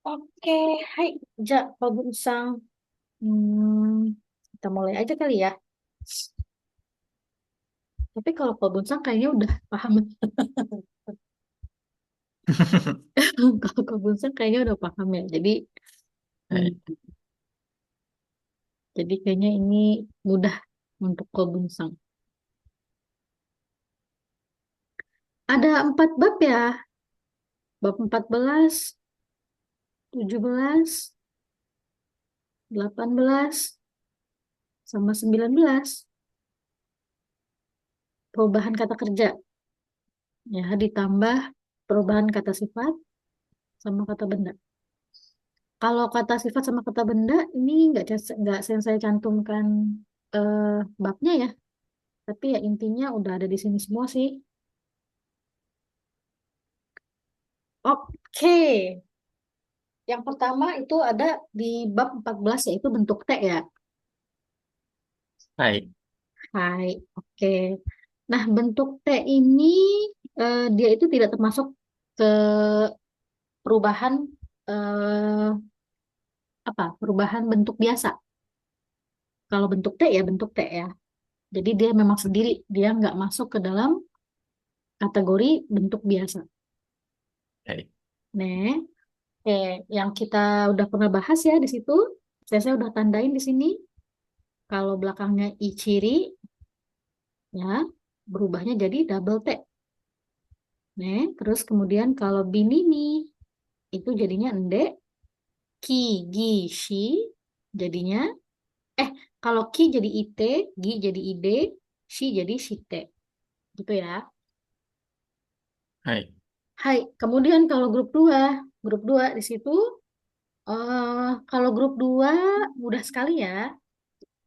Oke, hai, Ja, Pak Bunsang. Hmm, kita mulai aja kali ya. Tapi kalau Pak Bunsang kayaknya udah paham. Kalau Pak Bunsang kayaknya udah paham ya. Hmm, Hai. jadi kayaknya ini mudah untuk Pak Bunsang. Ada 4 bab ya. Bab 14, 17, 18, sama 19. Perubahan kata kerja. Ya, ditambah perubahan kata sifat sama kata benda. Kalau kata sifat sama kata benda ini nggak saya cantumkan eh, babnya ya, tapi ya intinya udah ada di sini semua sih. Oke, yang pertama itu ada di bab 14 yaitu bentuk T ya. Hai. Hai, oke. Nah, bentuk T ini dia itu tidak termasuk ke perubahan eh, perubahan bentuk biasa. Kalau bentuk T ya bentuk T ya. Jadi dia memang sendiri, dia nggak masuk ke dalam kategori bentuk biasa. Hai. Nih, yang kita udah pernah bahas ya di situ. Saya udah tandain di sini. Kalau belakangnya i ciri, ya berubahnya jadi double T. Nih, terus kemudian kalau binini itu jadinya ende, ki, gi, shi jadinya kalau ki jadi it, gi jadi ide, shi jadi shite. Gitu ya. Hai. Hai, kemudian kalau grup 2 di situ kalau grup 2 mudah sekali ya.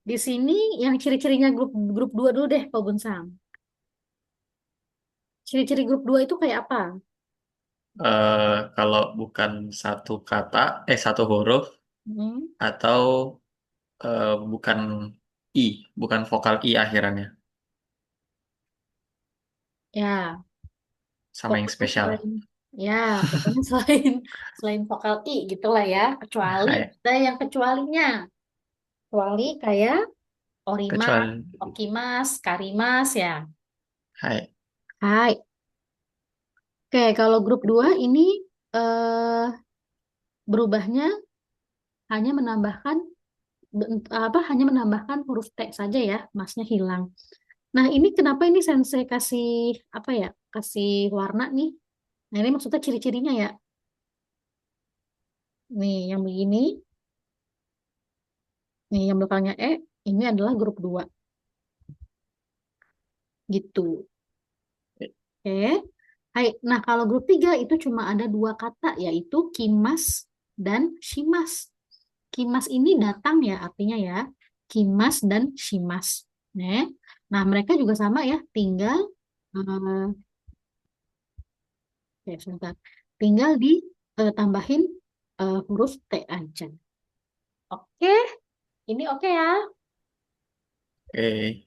Di sini yang ciri-cirinya grup grup 2 dulu deh, Pak Bunsang. Ciri-ciri grup 2 itu kayak apa? Kalau bukan satu kata, satu huruf, Hmm, atau bukan I, bukan vokal I akhirannya, ya, sama yang pokoknya spesial. selain ya, pokoknya selain vokal i gitulah ya, kecuali Hai. ada yang kecualinya. Kecuali kayak orimas, Kecuali, okimas, karimas ya. hai. Hai. Oke, kalau grup 2 ini eh berubahnya hanya menambahkan hanya menambahkan huruf T saja ya, masnya hilang. Nah, ini kenapa ini sensei kasih apa ya? Kasih warna nih. Nah, ini maksudnya ciri-cirinya ya. Nih, yang begini, nih yang belakangnya ini adalah grup 2 gitu. Oke. Hai. Nah, kalau grup 3 itu cuma ada 2 kata yaitu kimas dan shimas. Kimas ini datang ya artinya ya. Kimas dan shimas. Nah, nah mereka juga sama ya, tinggal sebentar. Tinggal ditambahin huruf T aja. Oke, ini oke ya. Oke.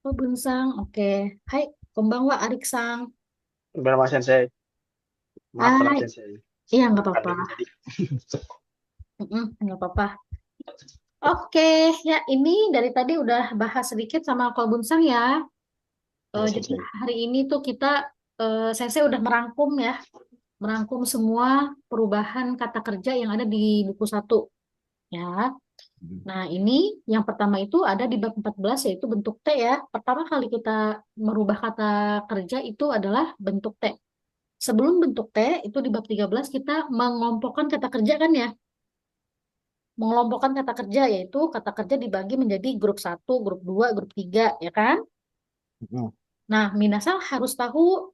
Oh, Bunsang, oke. Hai, konbanwa Arik-sang. Berapa sensei? Maaf telat Hai, sensei. iya nggak apa-apa. Pandemi tadi. Nggak apa-apa. Oke, ya ini dari tadi udah bahas sedikit sama Ko Bunsang ya. Ya Jadi sensei. hari ini tuh kita, Sensei udah merangkum ya, merangkum semua perubahan kata kerja yang ada di buku 1 ya. Nah, ini yang pertama itu ada di bab 14 yaitu bentuk T ya. Pertama kali kita merubah kata kerja itu adalah bentuk T. Sebelum bentuk T itu di bab 13 kita mengelompokkan kata kerja kan ya. Mengelompokkan kata kerja yaitu kata kerja dibagi menjadi grup 1, grup 2, grup 3 ya kan? Mhm. Nah, Minasang harus tahu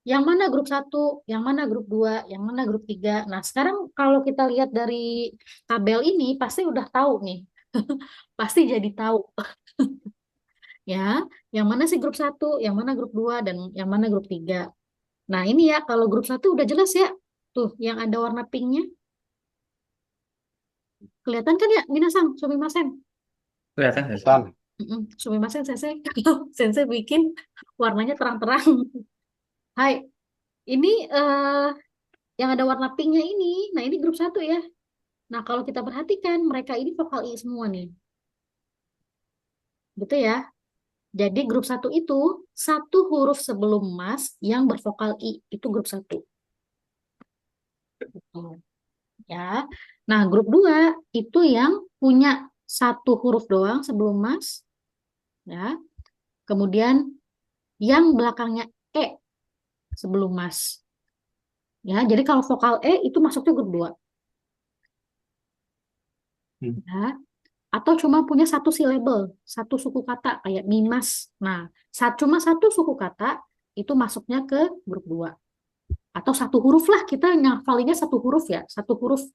yang mana grup 1, yang mana grup 2, yang mana grup 3. Nah, sekarang kalau kita lihat dari tabel ini pasti udah tahu nih. Pasti jadi tahu ya, yang mana sih grup 1, yang mana grup 2 dan yang mana grup 3. Nah, ini ya kalau grup 1 udah jelas ya. Tuh, yang ada warna pinknya. Kelihatan kan ya, Minasang, Sumimasen? Kelihatan nggak sih? Kelihatan. Sumimasen, Sensei. Sensei bikin warnanya terang-terang. Hai, ini yang ada warna pinknya ini. Nah, ini grup 1 ya. Nah, kalau kita perhatikan, mereka ini vokal I semua nih. Gitu ya. Jadi grup satu itu, satu huruf sebelum mas yang bervokal I. Itu grup satu. Gitu. Ya. Nah, grup dua itu yang punya satu huruf doang sebelum mas. Ya. Kemudian yang belakangnya E sebelum mas. Ya, jadi kalau vokal E itu masuknya grup dua. Hmm. Ya. Atau cuma punya satu silabel, satu suku kata kayak mimas. Nah, cuma satu suku kata itu masuknya ke grup dua. Atau satu huruf lah, kita ngafalinnya satu huruf ya, satu huruf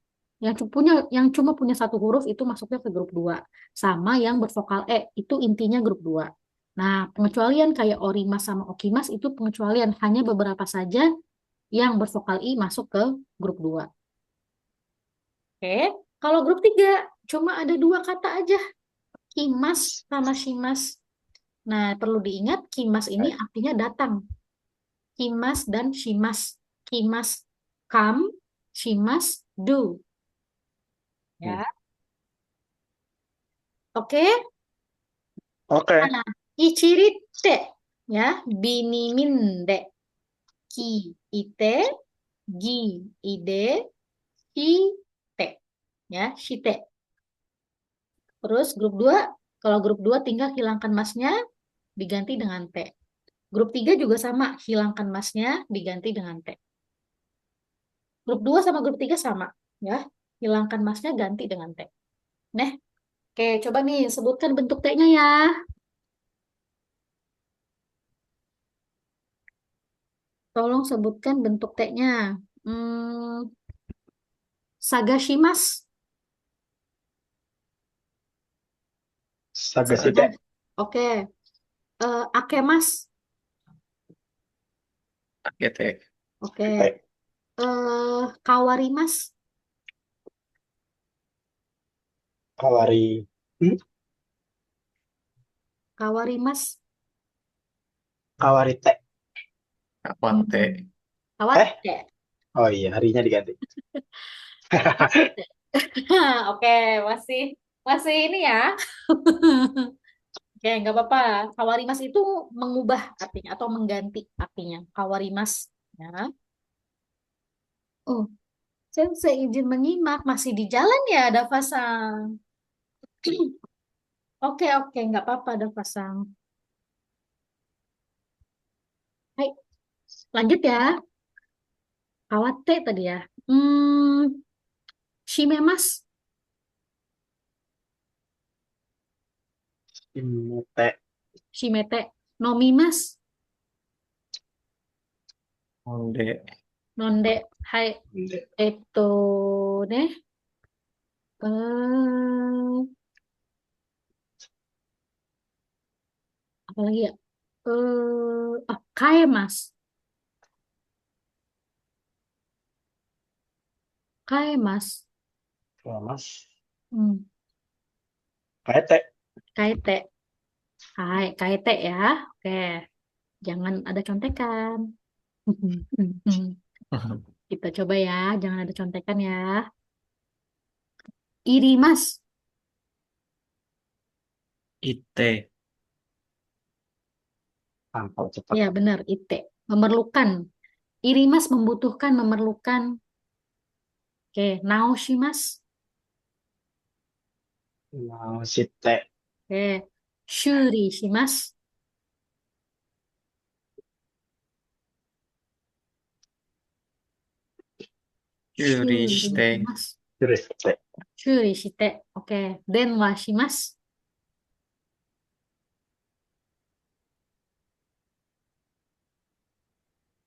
yang cuma punya satu huruf itu masuknya ke grup dua. Sama yang bervokal E itu intinya grup dua. Nah, pengecualian kayak orimas sama okimas itu pengecualian hanya beberapa saja yang bervokal I masuk ke grup dua. Oke, kalau grup tiga cuma ada dua kata aja, kimas sama shimas. Nah, perlu diingat kimas ini artinya datang. Kimas dan shimas. Kimas come, shimas do. Hmm. Ya, oke. Oke. Nah, ichirite ya, bini minde, ki ite, gi ide, shite. Ya, shite. Terus grup 2, kalau grup 2 tinggal hilangkan masnya diganti dengan T. Grup 3 juga sama, hilangkan masnya diganti dengan T. Grup 2 sama grup 3 sama, ya. Hilangkan masnya ganti dengan T. Nah, oke, coba nih sebutkan bentuk T-nya ya. Tolong sebutkan bentuk T-nya. Hmm, Sagashimas. Sagasite. Oke. Akemas. Gitu. Oke. Kawarimas. Kawari. Hmm? Kawarimas. Kawarite. Hmm. Kapote. Kawate. Oh iya, harinya diganti. Kawate. Oke, masih masih ini ya. Oke, nggak apa-apa. Kawarimas itu mengubah artinya atau mengganti artinya. Kawarimas. Ya. Oh, saya izin menyimak. Masih di jalan ya, ada pasang. Oke, oke, nggak apa-apa, ada pasang. Hai, lanjut ya. Kawate tadi ya. Shimemas. Imute. Shimete. Nomimas. Onde. Nonde. Hai, eto deh. Eh, apa lagi ya? Kaemas. Kaemas. Mas. Hmm, Kete. kaete. Hai, kaete ya. Oke, jangan ada contekan. Kita coba ya, jangan ada contekan ya. Irimas. Ite. Tampal cepat. Ya, benar, ite. Memerlukan. Irimas membutuhkan, memerlukan. Oke, naoshimas. Mau site. Oke, shuri shimas. Shuri Juriste. shimas. Juriste. Shuri shite. Oke, denwa shimasu.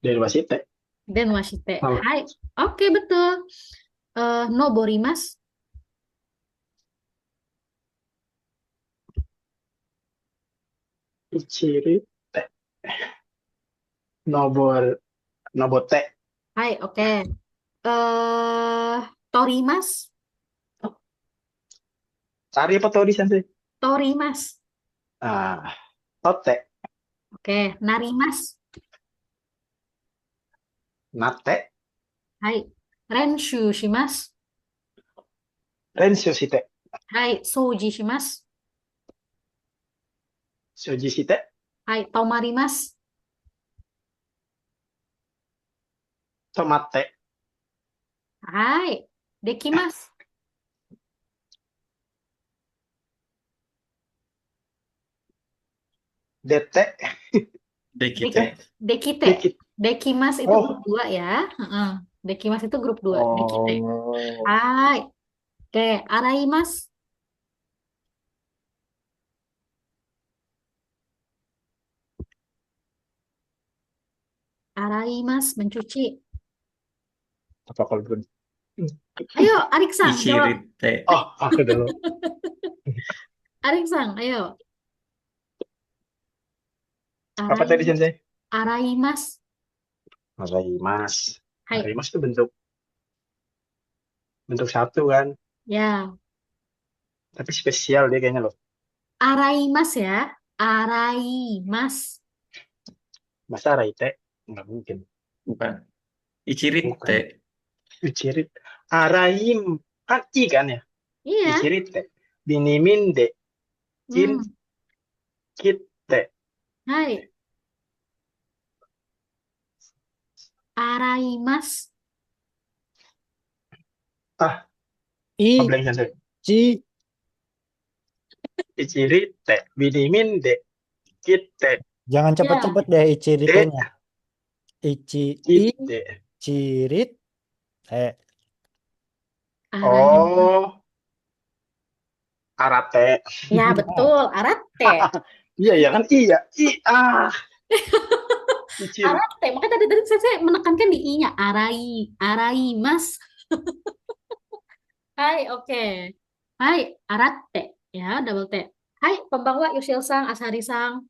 Dari wasite. Denwa shite. Sama. Hai. Oke, betul. Noborimas. Ichirite. Nobor. Nobote. Hai, oke. Torimas. Cari apa tuh di sana? Torimas. Ah, tote. Oke, narimas. Nate. Hai. Renshu shimasu. Rensyo shite. はい、掃除します。Shoji shite. はい、止まります。Tomate. はい、できます。Dete. でき De, え、て。できて。dikit. できますitu grup Oh. 2 ya. Heeh. Deきます itu grup 2. De きて. Oh. はい。Oke, 洗います。洗います。Mencuci. Apa kalau belum? Ayo, Arik-san, jawab. いじるって。Oh, aku dulu. Arik-san, ayo. Apa tadi Arai, Sensei? araimas. Araimas. Hai. Araimas itu bentuk bentuk satu kan, Ya, tapi spesial dia kayaknya loh. araimas ya. Araimas. Masa araite? Nggak mungkin. Bukan. Ichirit Bukan. teh. Ucirit. Araim. Kan I kan ya? Iya. Ichirite. Binimin de. Kin Hmm. kitte. Hai. Araimas. Ah, I, blank Sensei. Ci, Ichirite. Binimin de. Kitte. jangan Ya. cepet-cepet deh De. iciritanya. I, Kitte. cirit, Araimas. Oh, arate. Ya, betul. Arate. Iya ya kan? Iya. I. Ah. Ichirit. Arate. Makanya tadi saya menekankan di I-nya. Araimas. Hai, oke. Hai, arate. Ya, double T. Hai, pembawa Yusil-sang, Asari-sang.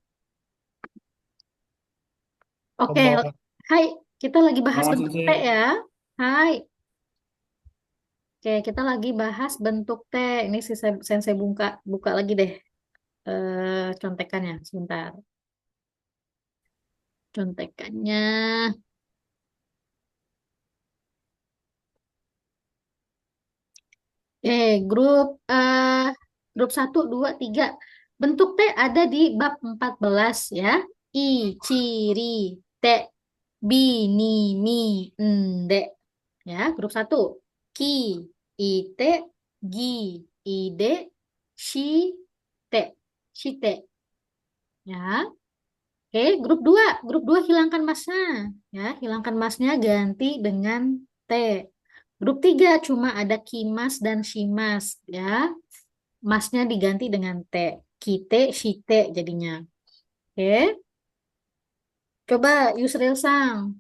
Oke, pembawa. hai, kita lagi bahas Nama bentuk T Sensei. ya. Hai, oke, kita lagi bahas bentuk T. Ini si Sensei buka lagi deh contekannya, sebentar. Contekannya. Grup grup 1, 2, 3. Bentuk T ada di bab 14 ya. I, ciri, T, bini, mi, ende. Ya, grup 1. Ki, ite, gi, ide, shi, te. Shite. Ya. Oke, grup 2. Grup 2 hilangkan masnya. Ya, hilangkan masnya ganti dengan T. Grup 3 cuma ada kimas dan shimas. Ya, masnya diganti dengan T. Kite, shite jadinya. Oke, coba Yusril Sang.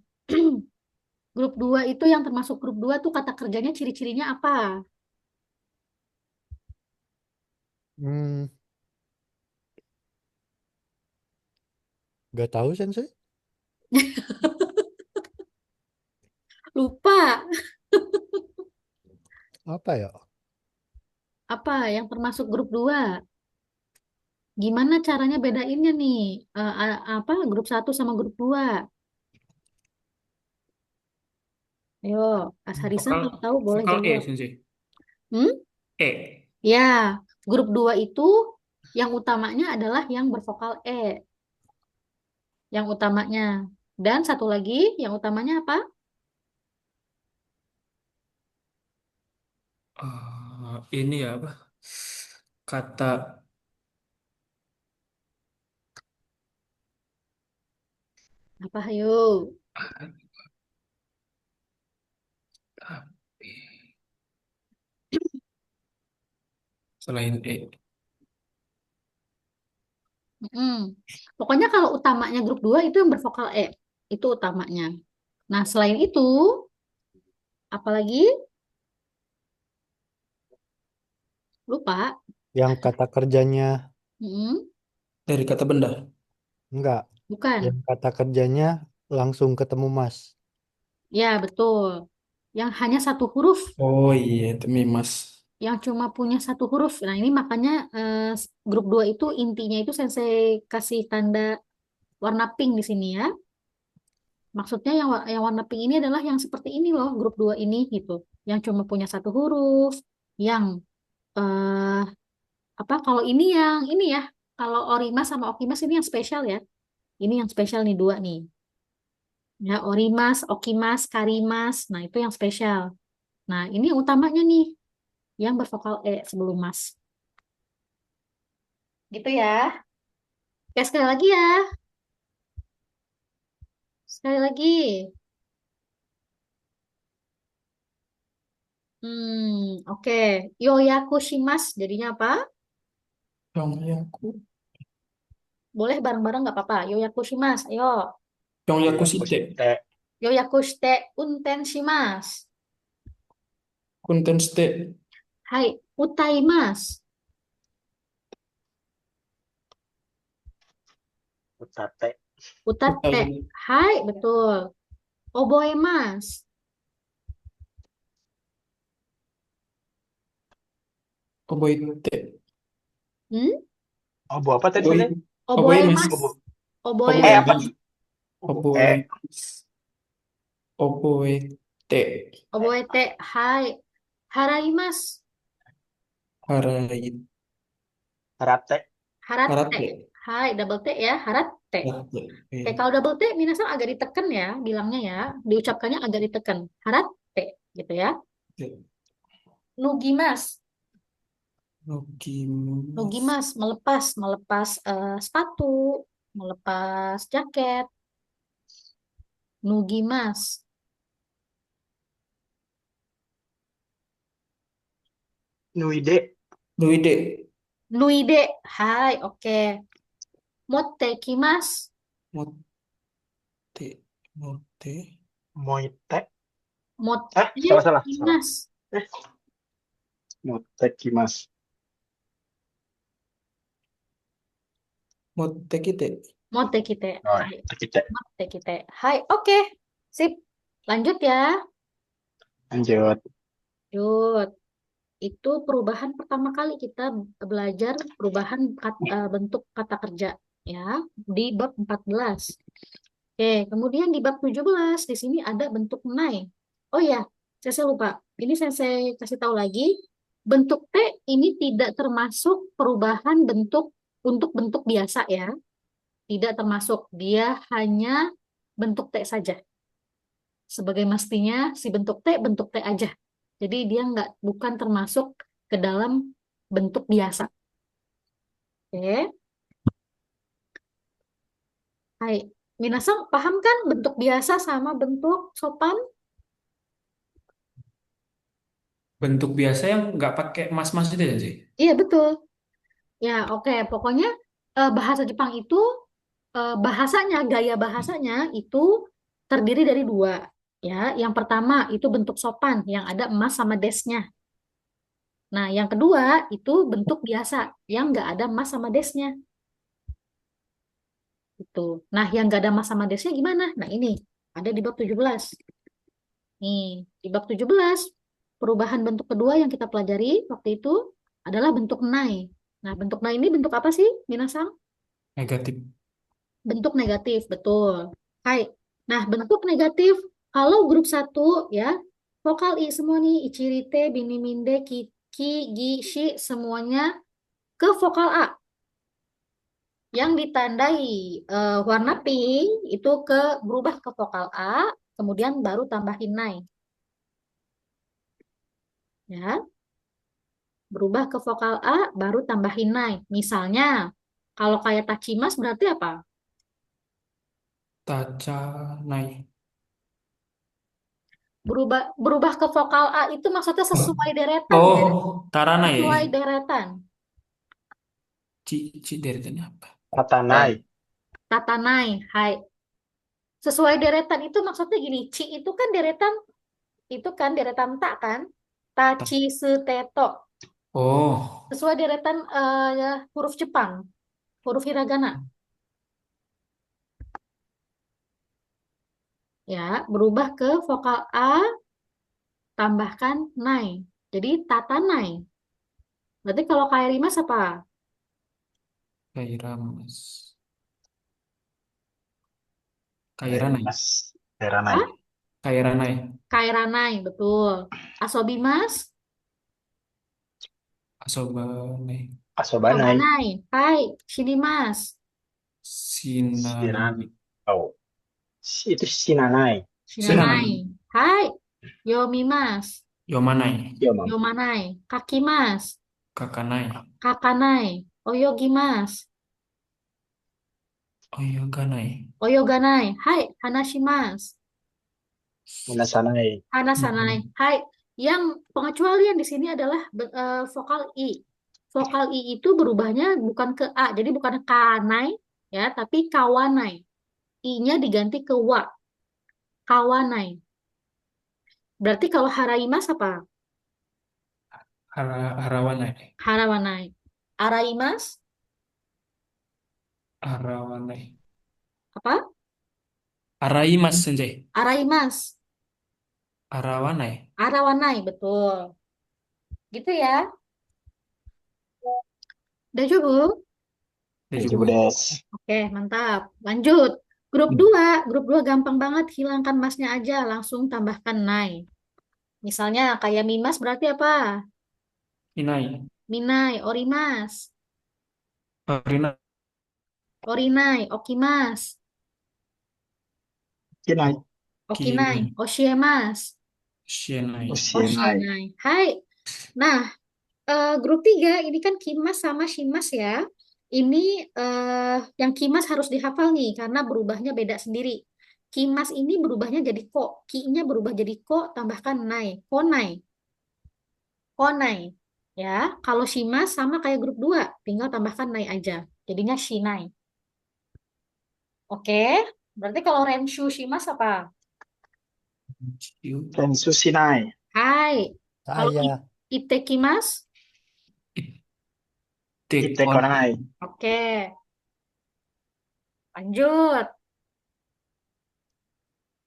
Grup 2 itu yang termasuk grup 2 tuh kata kerjanya ciri-cirinya apa? Hmm, Gak tahu Sensei. Lupa. Apa ya? Apa yang termasuk grup 2? Gimana caranya bedainnya nih? Apa grup 1 sama grup 2? Ayo, Asarisan Vokal, kalau tahu boleh vokal E, jawab. Sensei. Hmm? E. Ya, grup 2 itu yang utamanya adalah yang bervokal E, yang utamanya. Dan satu lagi, yang utamanya apa? Ini ya apa? Kata Apa, ayo? selain E. Mm-mm. Pokoknya kalau utamanya grup 2 itu yang bervokal E. Itu utamanya. Nah, selain itu, apalagi? Lupa. Yang kata kerjanya Mm-mm. Dari kata benda. enggak. Yang Bukan. kata kerjanya langsung ketemu Mas. Ya, betul. Yang hanya satu huruf, Oh iya, itu Mimas. yang cuma punya satu huruf. Nah, ini makanya grup 2 itu intinya itu Sensei kasih tanda warna pink di sini ya. Maksudnya yang warna pink ini adalah yang seperti ini loh, grup 2 ini gitu. Yang cuma punya satu huruf, yang eh apa kalau ini ya. Kalau Orimas sama Okimas ini yang spesial ya. Ini yang spesial nih dua nih. Ya, Orimas, Okimas, Karimas. Nah, itu yang spesial. Nah, ini yang utamanya nih, yang bervokal E sebelum Mas. Gitu ya. Oke, sekali lagi ya. Sekali lagi. Oke. Yoyakushimas jadinya apa? Yongyaku. Boleh bareng-bareng nggak apa-apa. Yoyakushimas, ayo. Yongyaku Iya, Shite. kusite. Yoyakushite untenshimas. Kunten Shite. Hai, utaimasu. Utate. Utate. Utai. Hai, betul. Oboemasu. Oboite. Hmm? Obo apa tadi Oboi. sebenarnya? Oboimas. Oboemas. Obo. Apa? Oboemas. Oboimas. Obo. Oboimas. Oboite. Oboete. Hai. Haraimasu. Harait. Rate. Harate. Harate. Hai, double T ya. Harate. Harate. Oke, kalau double T, minasan agak ditekan ya, bilangnya ya. Diucapkannya agak ditekan. Harate, gitu ya. Oke. Nugimas. Nogimas. Nugimas, melepas. Melepas sepatu. Melepas jaket. Nugimas. Nuide. Nuide. Nuide. Hai, oke. Motte kimas. Mote. Mote. Moite. Motte Salah, salah, salah. kimas. Eh, Motekimas. Mote kite. Motte kite. Oh, Hai. kita Motte kite. Hai, oke. Sip. Lanjut ya. lanjut. Lanjut. Itu perubahan pertama kali kita belajar perubahan bentuk kata kerja ya di bab 14. Oke, kemudian di bab 17 di sini ada bentuk nai. Oh ya, saya lupa. Ini saya kasih tahu lagi. Bentuk T ini tidak termasuk perubahan bentuk untuk bentuk biasa ya. Tidak termasuk. Dia hanya bentuk T saja. Sebagai mestinya si bentuk T aja. Jadi dia bukan termasuk ke dalam bentuk biasa. Oke. Hai. Minasang paham kan bentuk biasa sama bentuk sopan? Bentuk biasa yang nggak pakai mas-mas itu ya sih. Iya betul. Ya oke. Pokoknya bahasa Jepang itu bahasanya, gaya bahasanya itu terdiri dari dua. Ya, yang pertama itu bentuk sopan yang ada emas sama desnya. Nah, yang kedua itu bentuk biasa yang nggak ada emas sama desnya. Gitu. Nah, yang nggak ada emas sama desnya gimana? Nah, ini ada di bab 17. Nih, di bab 17 perubahan bentuk kedua yang kita pelajari waktu itu adalah bentuk nai. Nah, bentuk nai ini bentuk apa sih, Minasang? Negatif. Bentuk negatif, betul. Hai. Nah, bentuk negatif kalau grup satu ya, vokal I semua nih, Ichirite, Biniminde, Ki, Gi, Shi, semuanya ke vokal A. Yang ditandai warna pink itu berubah ke vokal A, kemudian baru tambahin nai. Ya, berubah ke vokal A, baru tambahin nai. Misalnya, kalau kayak tachimas berarti apa? Taca nai. Berubah berubah ke vokal A itu maksudnya sesuai deretan ya, Oh, Tarana ya. sesuai deretan. Ci dari tadi apa? Tatanai. Tata nai, hai. Sesuai deretan itu maksudnya gini, ci itu kan deretan tak kan? Ta- Tachi su teto. Oh, Sesuai deretan ya, huruf Jepang, huruf hiragana. Ya, berubah ke vokal A, tambahkan nai. Jadi tata nai. Berarti kalau kairimas apa? Kaira mas. Kaira Dari nai. Mas. Teranai. Hah? Kaira nai. Kairanai, betul. Asobimas, Asobane. Asobanai. Sobanai. Hai, shinimasu. Sinan. Sinanai. Oh, itu Sinanai. Shinanai. Sinanai. Hai, yomimasu. Yomanai. Iya, Mam. Yomanai. Kakimasu. Kakanai. Kakanai. Oyogimasu. Oyoganai. Oyoganai. Hai, hanashimasu. Munasanai. Hanasanai. Hai, yang pengecualian di sini adalah vokal I. Vokal I itu berubahnya bukan ke A, jadi bukan kanai ya, tapi kawanai. I-nya diganti ke wa, kawanai. Berarti kalau haraimas apa? Harawanai. Harawanai. Araimas Arawanai. apa? Araimas Senjai. Araimas. Arawanai. Arawanai, betul. Gitu ya. Udah cukup? Dejubu. Des. Oke, mantap. Lanjut. Grup 2 gampang banget, hilangkan masnya aja, langsung tambahkan nai. Misalnya kayak mimas berarti apa? Inai. Minai, orimas, Orina. orinai, okimas, Kinai. okinai, Kinai. oshiemas, Shienai. Usienai. oshienai. Hai. Nah, grup 3 ini kan kimas sama shimas ya. Ini yang kimas harus dihafal nih karena berubahnya beda sendiri. Kimas ini berubahnya jadi ko, ki-nya berubah jadi ko, tambahkan nai, konai, konai. Ya, kalau shimas sama kayak grup 2 tinggal tambahkan nai aja. Jadinya shinai. Oke, berarti kalau renshu shimas apa? Shiu. Tensu Sinai. Hai. Kalau Saya. itekimas? Itekonai. Oke, lanjut.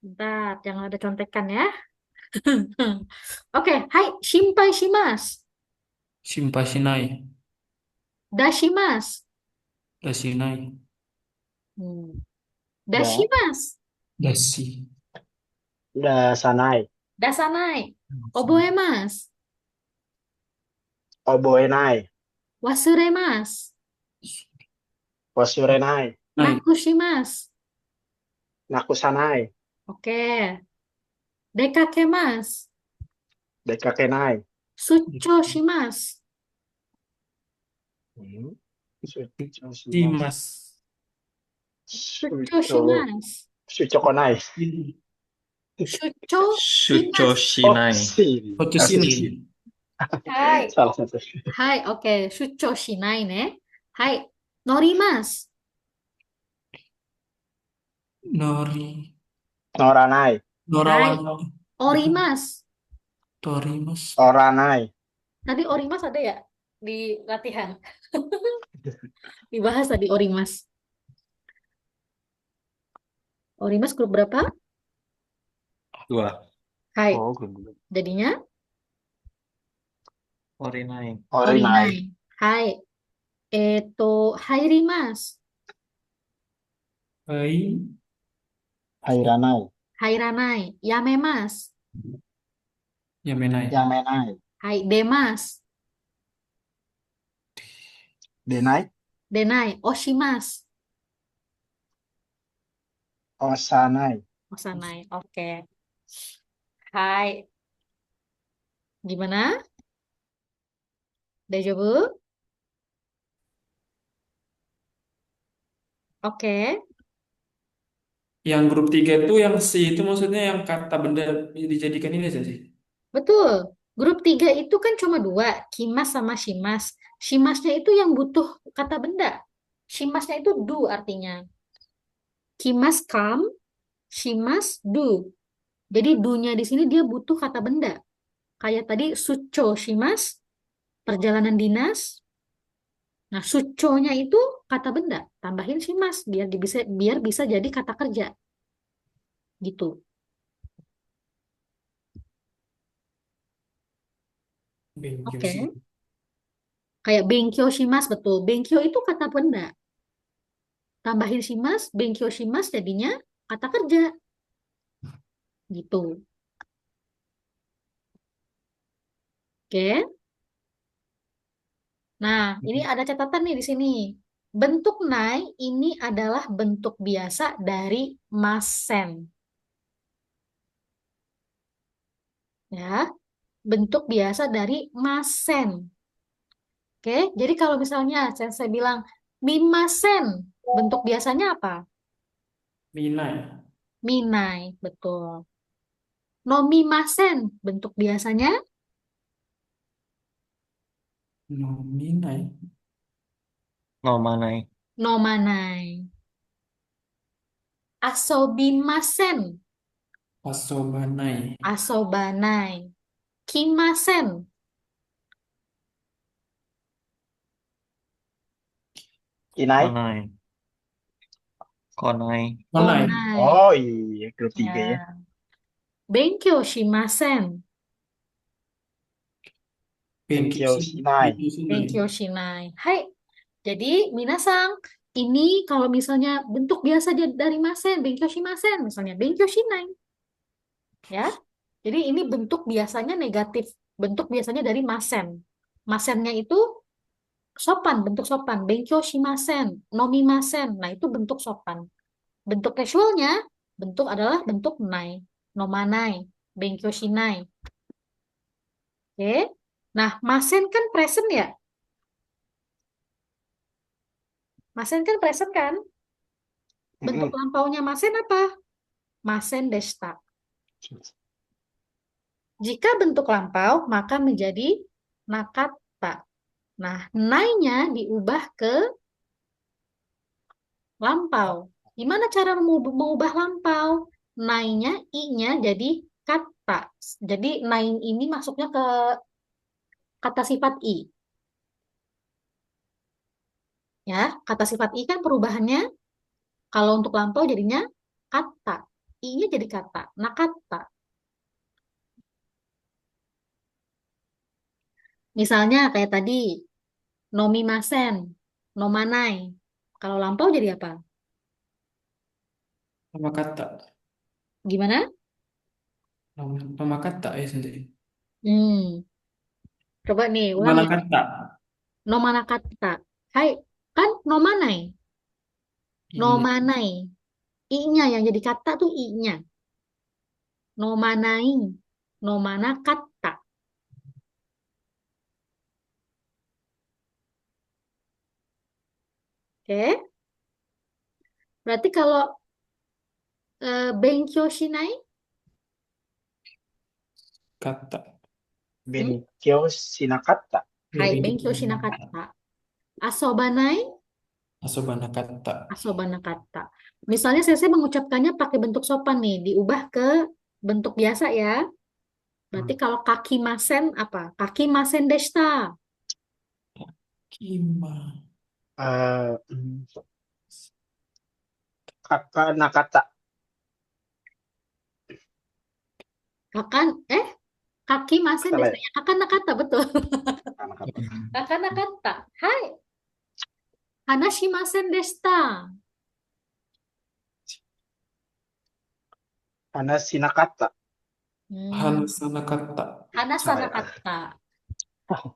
Bentar, jangan ada contekan ya. Oke, hai, shimpai shimasu. Shimpashinai. Dashimasu. Dasinai. Hmm. Da. Dashimasu. Dasi. Dasanai. Dasanai. Oboemasu. Oboenai. Wasuremasu. Wasurenai. Nai. Nakushimasu. Nakusanai. Oke. Dekakemasu. Dekakenai. Sucho shimasu. Sucho Sinai. Dimas. Sucho Sucho. shimasu. Sucokonai. Sucho Sucho shimasu. Oh, Shinai. Sin. Hotoshini. Hai. Salah satu. Hai, oke. Sucho shinai ne. Hai. Norimasu. Nori. Noranai. Hai. Norawanai. Orimasu. Torimas. Oranai. Tadi Orimas ada ya di latihan? Dibahas tadi Orimas. Orimas grup berapa? 2. Hai. Oh, belum. Jadinya Orinai. Orinai. Orinai. Hai. Hairimas. Hai. Hairanai. Hairanai. Yamemas. Yamenai. Yamenai. Hai. Demas. Denai. Denai. Oshimas. Osanai. Osanai. Oke. Hai. Gimana? Deja vu? Oke. Yang grup 3 itu yang si itu maksudnya yang kata benda dijadikan ini aja sih. Betul. Grup 3 itu kan cuma 2, Kimas sama Shimas. Shimasnya itu yang butuh kata benda. Shimasnya itu do artinya. Kimas come, Shimas do. Jadi do-nya di sini dia butuh kata benda. Kayak tadi Sucho Shimas, perjalanan dinas. Nah, Sucho-nya itu kata benda. Tambahin Shimas biar bisa jadi kata kerja. Gitu. Oke. Bengkyoshi. Kayak Benkyo Shimas, betul. Benkyo itu kata benda. Tambahin Shimas, Benkyo Shimas jadinya kata kerja. Gitu. Oke. Nah, ini ada catatan nih di sini. Bentuk nai ini adalah bentuk biasa dari masen. Ya, bentuk biasa dari masen. Oke, jadi kalau misalnya saya bilang mimasen, bentuk biasanya apa? Minai. Minai, betul. Nomimasen, bentuk biasanya No, minai. No manai. nomanai. Asobimasen, Asobanai. asobanai. Kimasen, Inai. Konai. Konai. Konai. konai. Oh iya, grup 3 ya. Ya. Benkyou shimasen, Benkyo Benkyoshi. Shinai. Benkyoshi. benkyou shinai. Hai, jadi minasang, ini kalau misalnya bentuk biasa dari masen, benkyou shimasen, misalnya benkyou shinai. Ya, jadi ini bentuk biasanya negatif, bentuk biasanya dari masen. Masennya itu sopan, bentuk sopan. Benkyou shimasen, nomimasen. Nah, itu bentuk sopan. Bentuk casualnya, bentuk adalah bentuk nai, nomanai, benkyou shinai. Oke. Nah, masen kan present ya? Masen kan present kan? Bentuk Mm-mm. lampaunya masen apa? Masen deshita. Jika bentuk lampau, maka menjadi nakata. Nah, nai-nya diubah ke lampau. Gimana cara mengubah lampau? Nai-nya, i-nya jadi kata. Jadi nai ini masuknya ke kata sifat i. Ya, kata sifat i kan perubahannya kalau untuk lampau jadinya kata. I-nya jadi kata. Nakata. Misalnya kayak tadi, nomimasen, nomanai. Kalau lampau jadi apa? Nama kata. Gimana? Nama kata ya sendiri. Hmm, coba nih, ulang Mana ya. kata? Nomanakata. Hai, kan nomanai. Iya. Nomanai. I-nya yang jadi kata tuh I-nya. Nomanai. Nomanakata. Oke. Berarti kalau Benkyou shinai, Kata. hmm? Benkyo Shinakata. Ya, Hai, begitu. Benkyou shinakata. Asobanai, Asobana kata. asobanakata. Misalnya saya mengucapkannya pakai bentuk sopan nih, diubah ke bentuk biasa ya. Berarti kalau kaki masen apa? Kaki masen deshita. Kima. Eh, mm, Kakak Nakata. Kakan, kaki masen Salah deshita. ya? Ya, kakan nakata, betul. Nakata. Kakan nakata. Hai, hanashimasen deshita. Karena Shinakata. Hmm. Hanasana kata. Salah Hanasana ya? kata.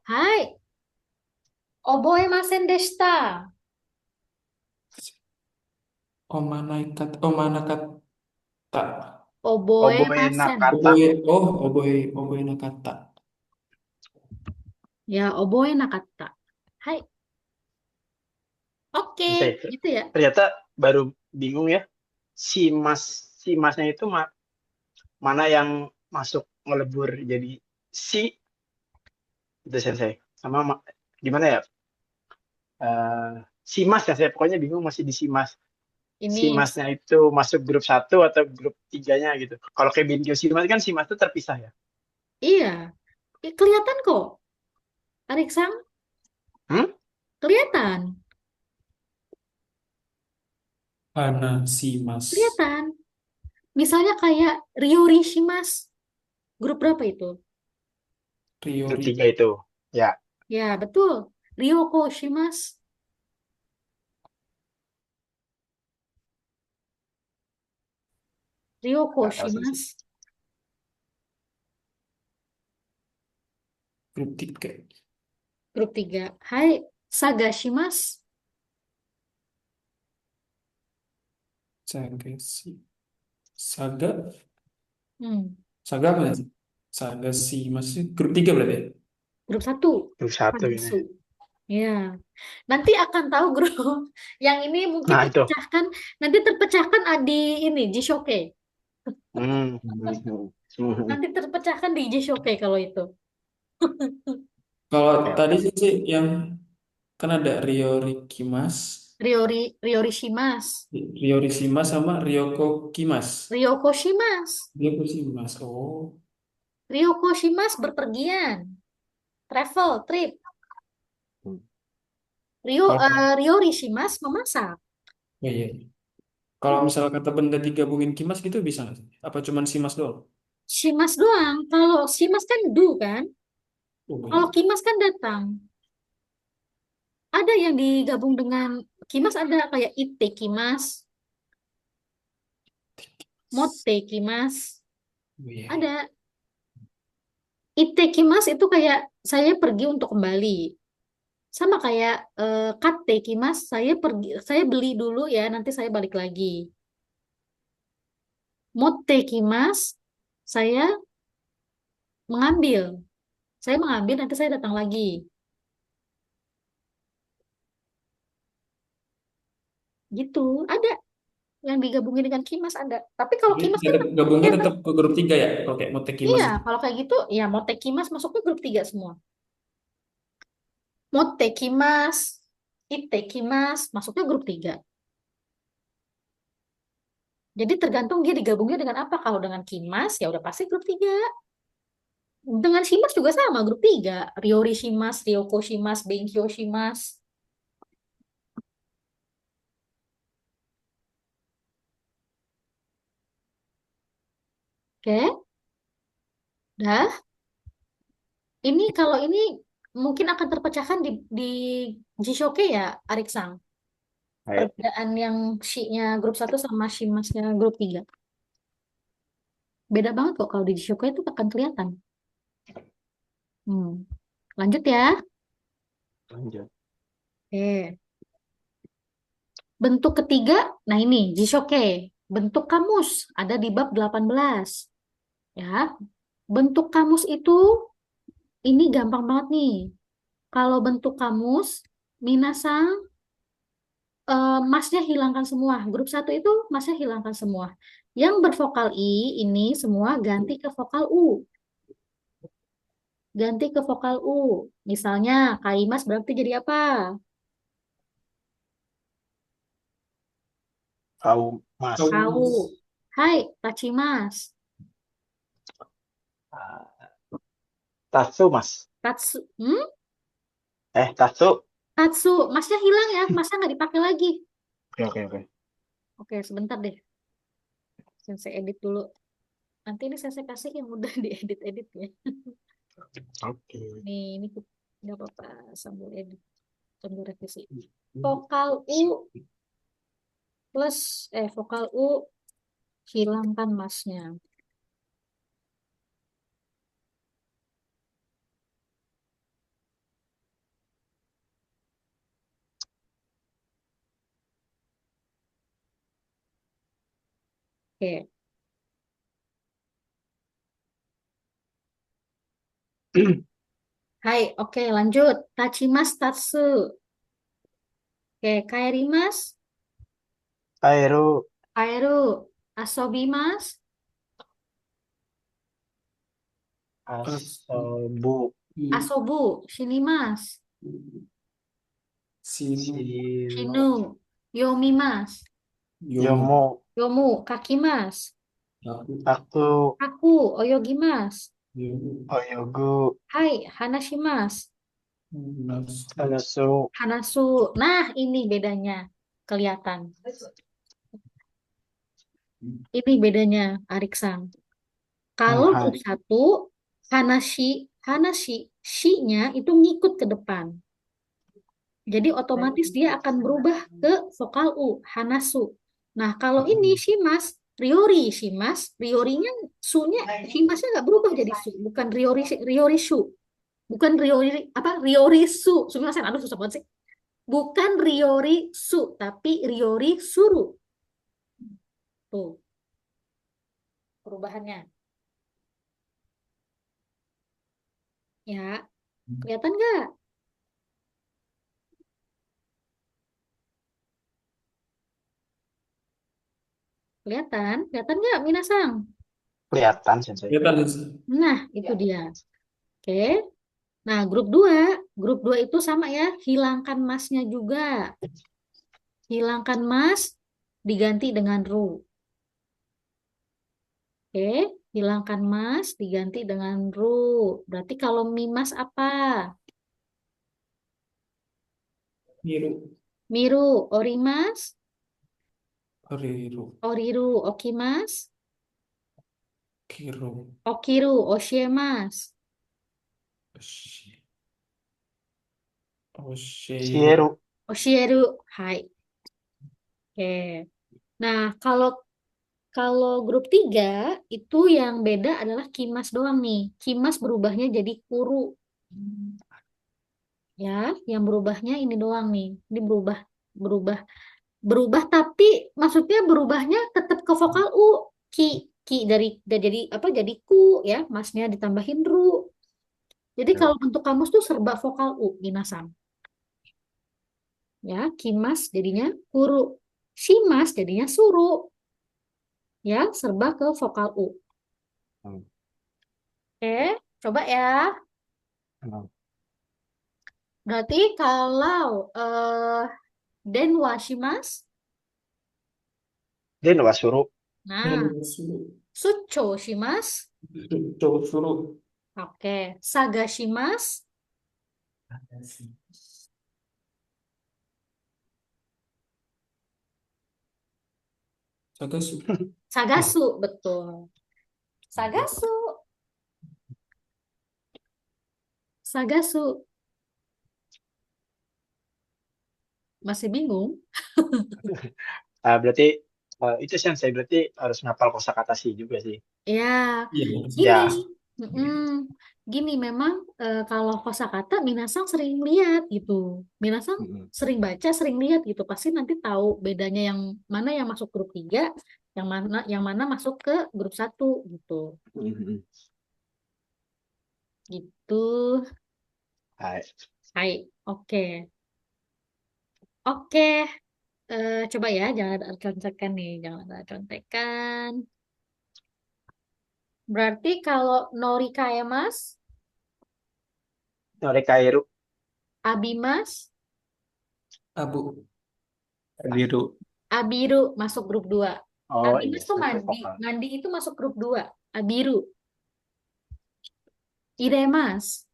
Hai, oboemasen deshita. Omanai kata. Omana kata. Oboe Oboemasen. Nakata. Oboe. Oh, oboe. Oboe nakata. Ya, oboe nakata. Hai, oke, Bisa ya? gitu ya. Ternyata baru bingung ya. Si masnya itu mana yang masuk melebur jadi si itu sensei. Sama gimana ya? Eh, si mas ya saya pokoknya bingung masih di si mas. Si Ini, masnya itu masuk grup satu atau grup tiganya gitu. Kalau kayak Binkyo si mas kan si mas itu terpisah ya. iya, kelihatan kok, Arik Sang, Hmm? kelihatan, Hanasimas. kelihatan. Misalnya kayak Ryori Shimas, grup berapa itu? Grup Riori. tiga itu. Ya, Ya, betul. Ryoko Shimas, Ryoko nggak tahu sensei. Shimas. Grup 3. Grup 3. Hai, Sagashimas. Saga si. Saga. Hmm. Saga apa sih? Saga si masih grup 3 berarti ya? Grup 1. Grup 1 ini. Hanasu. Ya. Nanti akan tahu grup yang ini mungkin Nah, itu. terpecahkan. Nanti terpecahkan di ini, Jishoke. Hmm. Nanti terpecahkan di Jishoke kalau itu. Kalau Oke, oke, tadi oke. sih yang kan ada Ryori Kimas, Ryorishimas. Ryori Shimas sama Ryoko Kimas. Ryokoshimas. Ryoko Shimas. Oh, Ryokoshimas berpergian. Travel, trip. Hmm. kalau Ryorishimas memasak. oh iya. Kalau misalnya kata benda digabungin Kimas gitu bisa nggak sih? Apa cuman Shimas doang? Shimas doang. Kalau Shimas kan do kan. Oh Kalau iya. Kimas kan datang. Ada yang digabung dengan Kimas, ada kayak Ite Kimas, Motte Kimas. Oh iya. Ada. Ite Kimas itu kayak saya pergi untuk kembali. Sama kayak Kate Kimas, saya pergi, saya beli dulu ya, nanti saya balik lagi. Motte Kimas, saya mengambil. Saya mengambil, nanti saya datang lagi. Gitu. Ada yang digabungin dengan Kimas ada. Tapi kalau Jadi Kimas kan gabungnya ya, tetap ke grup 3 ya? Kalau kayak Mote Kimas iya, itu. kalau kayak gitu ya Motte Kimas masuknya grup 3 semua. Motte Kimas, Ite Kimas masuknya grup 3. Jadi tergantung dia digabungnya dengan apa. Kalau dengan Kimas ya udah pasti grup 3. Dengan Shimas juga sama grup 3. Ryori Shimas, Ryoko Shimas, Benkyo Shimas. Oke, dah. Ini kalau ini mungkin akan terpecahkan di Jishoke ya, Arik-san. Ayo. Perbedaan yang Shi-nya grup 1 sama Shimasnya grup 3. Beda banget kok kalau di Jishoke itu akan kelihatan. Hmm. Lanjut ya. Lanjut. Oke. Bentuk ketiga, nah ini Jishoke. Bentuk kamus ada di bab 18. Ya. Bentuk kamus itu ini gampang banget nih. Kalau bentuk kamus, minasang masnya hilangkan semua. Grup 1 itu masnya hilangkan semua. Yang bervokal I ini semua ganti ke vokal U. Ganti ke vokal U. Misalnya Kaimas berarti jadi apa? Kau Mas. Kau Kau. Mas. Hai, Tachimas. Ah, Tatsu, Mas. Tatsu. Hmm? Tatsu. Tatsu. Masnya hilang ya. Masnya nggak dipakai lagi. Oke, oke, oke. Oke, sebentar deh. Saya edit dulu. Nanti ini saya kasih yang udah diedit-edit ya. Oke. Ini nggak apa-apa sambil edit, sambil revisi. Vokal U plus vokal U hilangkan masnya. Oke. Hai, oke lanjut. Tachimas tatsu. Oke, kaerimas, Kairu. kaeru, asobimas, Asobu. asobu, shinimas, Sinu. Shino. shinu, yomimas, Yomu. Yomo. yomu, kakimas, Aku. Aku. aku, oyogimas. Yomu. Oyogu. Hai, hanashimas, Nas. Hanasu. hanasu. Nah, ini bedanya. Kelihatan. Ini bedanya, Ariksan. Kalau grup Hai. 1, hanashi, shi-nya itu ngikut ke depan. Jadi otomatis dia akan berubah ke vokal U, hanasu. Nah, kalau ini shimas, riori shimas, riorinya su-nya shimasnya nggak berubah jadi su, bukan riori riori shu. Bukan Riori apa Riorisu. Sumimasen, aduh susah banget sih. Bukan Riorisu, tapi Riorisuru. Tuh, perubahannya. Ya, kelihatan nggak? Kelihatan? Kelihatan nggak, Minasang? Kelihatan sensei. Kelihatan sih. Nah, itu dia. Oke. Nah, grup 2. Grup 2 itu sama ya, hilangkan masnya juga. Hilangkan mas, diganti dengan ru. Oke, hilangkan mas, diganti dengan ru. Berarti kalau mimas apa? Biru. Miru, orimas, Biru. oriru, okimas, Kiru. okiru, osiemas. Oshi- Oshiro. Sieru. Oshieru, hai. Oke. Nah, kalau kalau grup 3 itu yang beda adalah kimas doang nih. Kimas berubahnya jadi kuru. Ya, yang berubahnya ini doang nih. Ini berubah, berubah, berubah. Tapi maksudnya berubahnya tetap ke vokal u. Ki, ki dari jadi apa? Jadi ku ya. Masnya ditambahin ru. Jadi kalau untuk kamus tuh serba vokal u, minasang. Ya, kimas jadinya kuru. Shimas jadinya suru. Ya, serba ke vokal u. Hmm. Oke, coba ya. Hmm. Berarti kalau denwa shimas, Den wasuru. nah, sucho shimas, Suru. oke, saga shimas, Sagasu. sagasu, betul. Sagasu, sagasu. Masih bingung? Berarti itu sensei berarti harus ngapal kosakata sih juga sih. Ya, Iya. gini, Ya. mm-mm. Gini memang kalau kosakata Minasang sering lihat gitu. Minasang Mm-mm. sering baca, sering lihat gitu. Pasti nanti tahu bedanya yang mana yang masuk grup 3, yang mana masuk ke grup 1 gitu. Mm-mm. Gitu. Hai. Hai, oke. Oke, coba ya, jangan ada contekan nih, jangan ada contekan. Berarti kalau Norikae Mas, Norekairu. Abimas, Abu. Biru. Abiru masuk grup 2. Oh iya, Abimas tuh sensei mandi. vokal. Mandi itu masuk grup 2. Abiru. Iremas.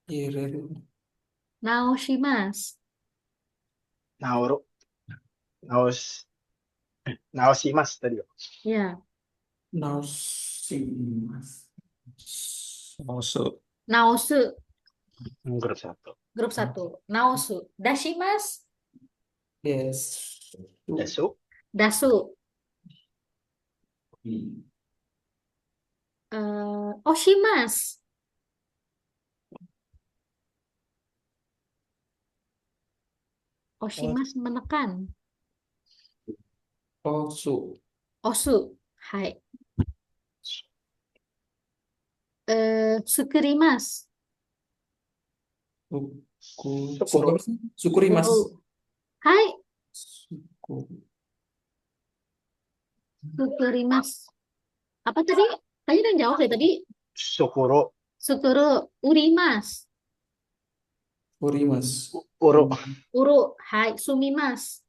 Ireru. Naoshimas. Naoru. Naos. Naoshimas tadi. Ya. Nausimas. Mosu. Naosu. Grup 1. Grup 1. Naosu. Dashimas. Yes. Dasu. Dasu. Oshimas. Oshimas menekan. Osu. Osu. Hai. Sukurimas. Sukuru. Sukurimas. Sukuru. Hai. Suku. Sukurimas. Apa tadi? Tadi udah jawab ya tadi. Sukuru. Sukuru. Urimas. Urimas. Uru. Uru. Hai. Sumimas.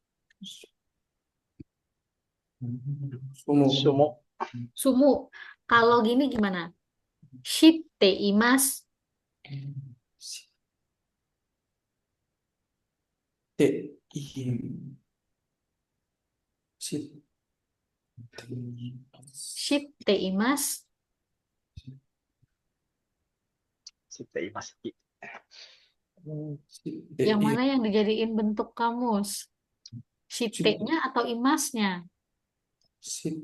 Sumu. Sumu. Sumu. Kalau gini gimana? Shitte imas. Te. Ihim. Sit. Shitte imas. Shiteimasu. Yang mana yang dijadiin bentuk kamus? Shitte-nya atau imasnya? Sit.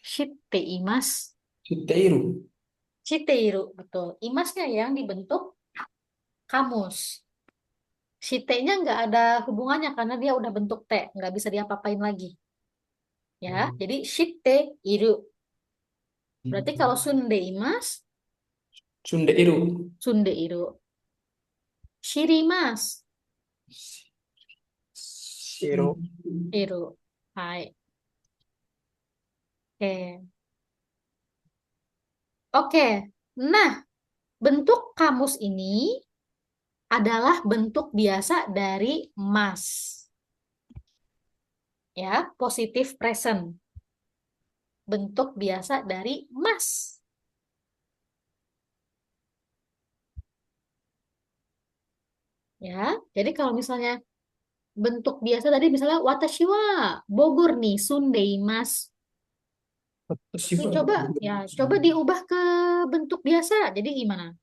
Shitte imas. Siteiru. shiteiru, betul. Imasnya yang dibentuk kamus. Shite-nya nggak ada hubungannya karena dia udah bentuk T, nggak bisa diapa-apain lagi. Ya, jadi shiteiru. Berarti kalau sundeimas, Sundeiru. sundeiru. Shirimas, Iru. iru. Hai. Oke. Oke. Nah, bentuk kamus ini adalah bentuk biasa dari mas. Ya, positif present. Bentuk biasa dari mas. Ya, jadi kalau misalnya bentuk biasa tadi misalnya watashi wa Bogor nih, sundeimas. Ini coba ya, coba diubah ke bentuk biasa. Jadi gimana?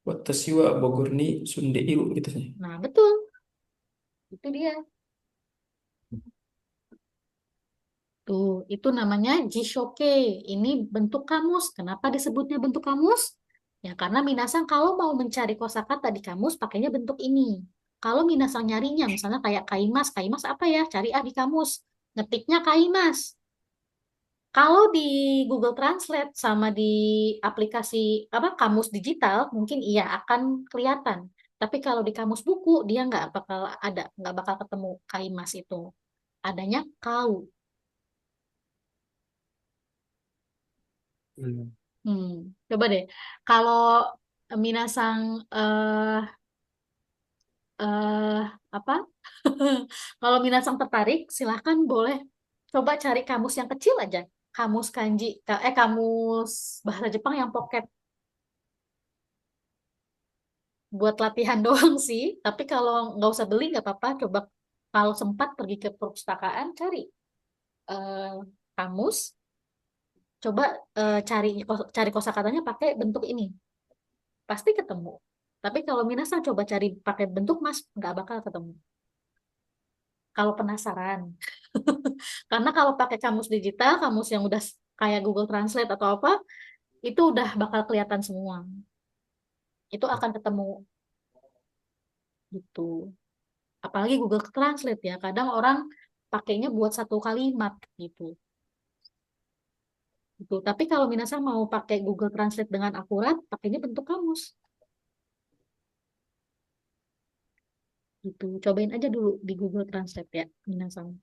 Watashi wa Bogor ni Sundeiru gitu sih. Nah, betul. Itu dia. Tuh, itu namanya Jishoke. Ini bentuk kamus. Kenapa disebutnya bentuk kamus? Ya, karena minasang kalau mau mencari kosakata di kamus, pakainya bentuk ini. Kalau minasang nyarinya, misalnya kayak kaimas, kaimas apa ya? Cari di kamus. Ngetiknya kaimas. Kalau di Google Translate sama di aplikasi apa kamus digital, mungkin iya akan kelihatan. Tapi kalau di kamus buku, dia nggak bakal ada, nggak bakal ketemu kaimas itu. Adanya kau. Hmm, coba deh. Kalau minasang eh apa? Kalau minasang tertarik, silahkan boleh coba cari kamus yang kecil aja. Kamus kanji, kamus bahasa Jepang yang pocket buat latihan doang sih. Tapi kalau nggak usah beli nggak apa-apa. Coba kalau sempat pergi ke perpustakaan cari eh, kamus, coba cari kosakatanya pakai bentuk ini. Pasti ketemu. Tapi kalau minasang coba cari pakai bentuk mas, nggak bakal ketemu. Kalau penasaran. Karena kalau pakai kamus digital, kamus yang udah kayak Google Translate atau apa, itu udah bakal kelihatan semua. Itu akan ketemu gitu. Apalagi Google Translate ya, kadang orang pakainya buat satu kalimat gitu. Gitu. Tapi kalau minasang mau pakai Google Translate dengan akurat, pakainya bentuk kamus. Gitu. Cobain aja dulu di Google Translate ya, minasang.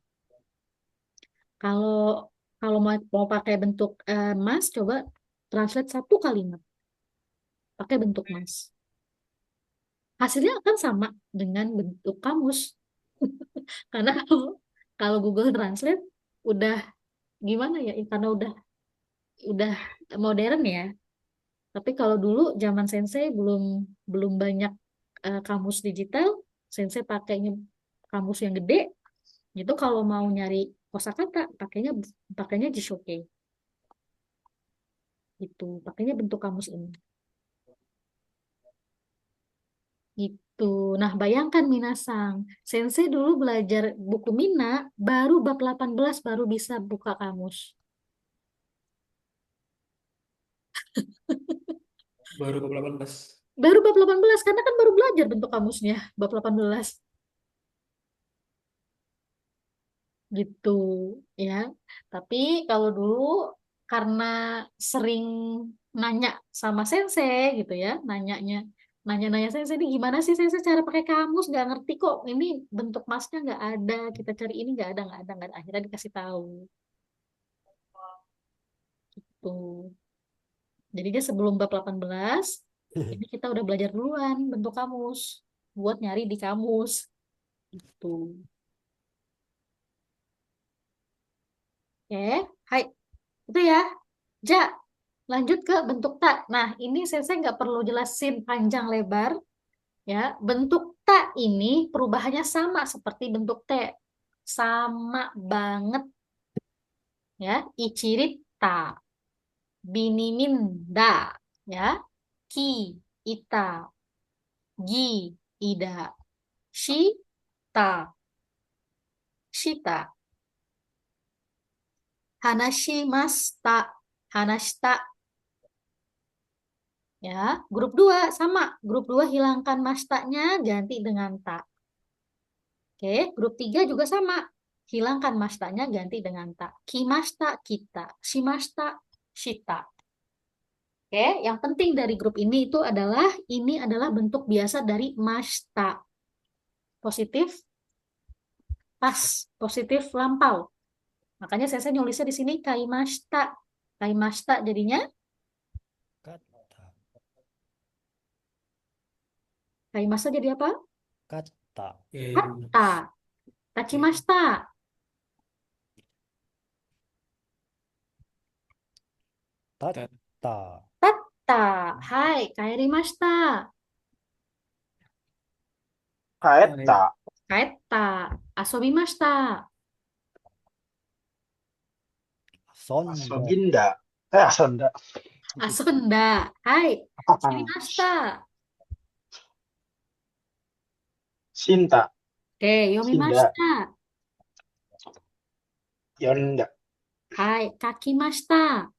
Kalau kalau mau pakai bentuk mas, coba translate satu kalimat pakai bentuk mas. Hasilnya akan sama dengan bentuk kamus. Karena kalau Google Translate udah gimana ya? Karena udah modern ya. Tapi kalau dulu zaman Sensei belum belum banyak kamus digital, Sensei pakainya kamus yang gede. Gitu kalau mau nyari kosakata pakainya pakainya Jishoke. Gitu, pakainya bentuk kamus ini. Gitu. Nah, bayangkan Minasang. Sensei dulu belajar buku Mina, baru bab 18 baru bisa buka kamus. Baru ke 18. Baru bab 18, karena kan baru belajar bentuk kamusnya, bab 18. Gitu, ya. Tapi kalau dulu, karena sering nanya sama Sensei, gitu ya, nanya-nanya Sensei, ini gimana sih Sensei cara pakai kamus? Nggak ngerti kok, ini bentuk masnya nggak ada, kita cari ini nggak ada. Akhirnya dikasih tahu. Tuh. Jadinya sebelum bab 18, ini kita udah belajar duluan bentuk kamus buat nyari di kamus. Tuh. Oke, hai. Itu ya. Ja, lanjut ke bentuk tak. Nah, ini saya nggak perlu jelasin panjang lebar. Ya, bentuk tak ini perubahannya sama seperti bentuk T. Sama banget. Ya, ichirita, biniminda. Ya, ki, ita, gi, ida, shi, ta, shita, hanashimashita, hanashita, Ya, grup 2 sama. Grup 2 hilangkan mastanya ganti dengan ta. Oke, grup 3 juga sama. Hilangkan mastanya ganti dengan ta. Kimasta kita, shimasta shita. Oke, yang penting dari grup ini adalah bentuk biasa dari masta. Positif pas, positif lampau. Makanya saya nulisnya di sini kaimasta. Kaimasta jadinya Kata. kaimasta jadi apa? Kata. Kata. Tachimasta. Tata. Tatta. Hai, kaerimashita. Kaeta. Kaeta. Asobimashita. Sonda. Asobinda. Asonda. Asonda. Hai, shirimashita. Sinta. Oke, Sinda. yomimashita. Yonda. Hai, kakimashita.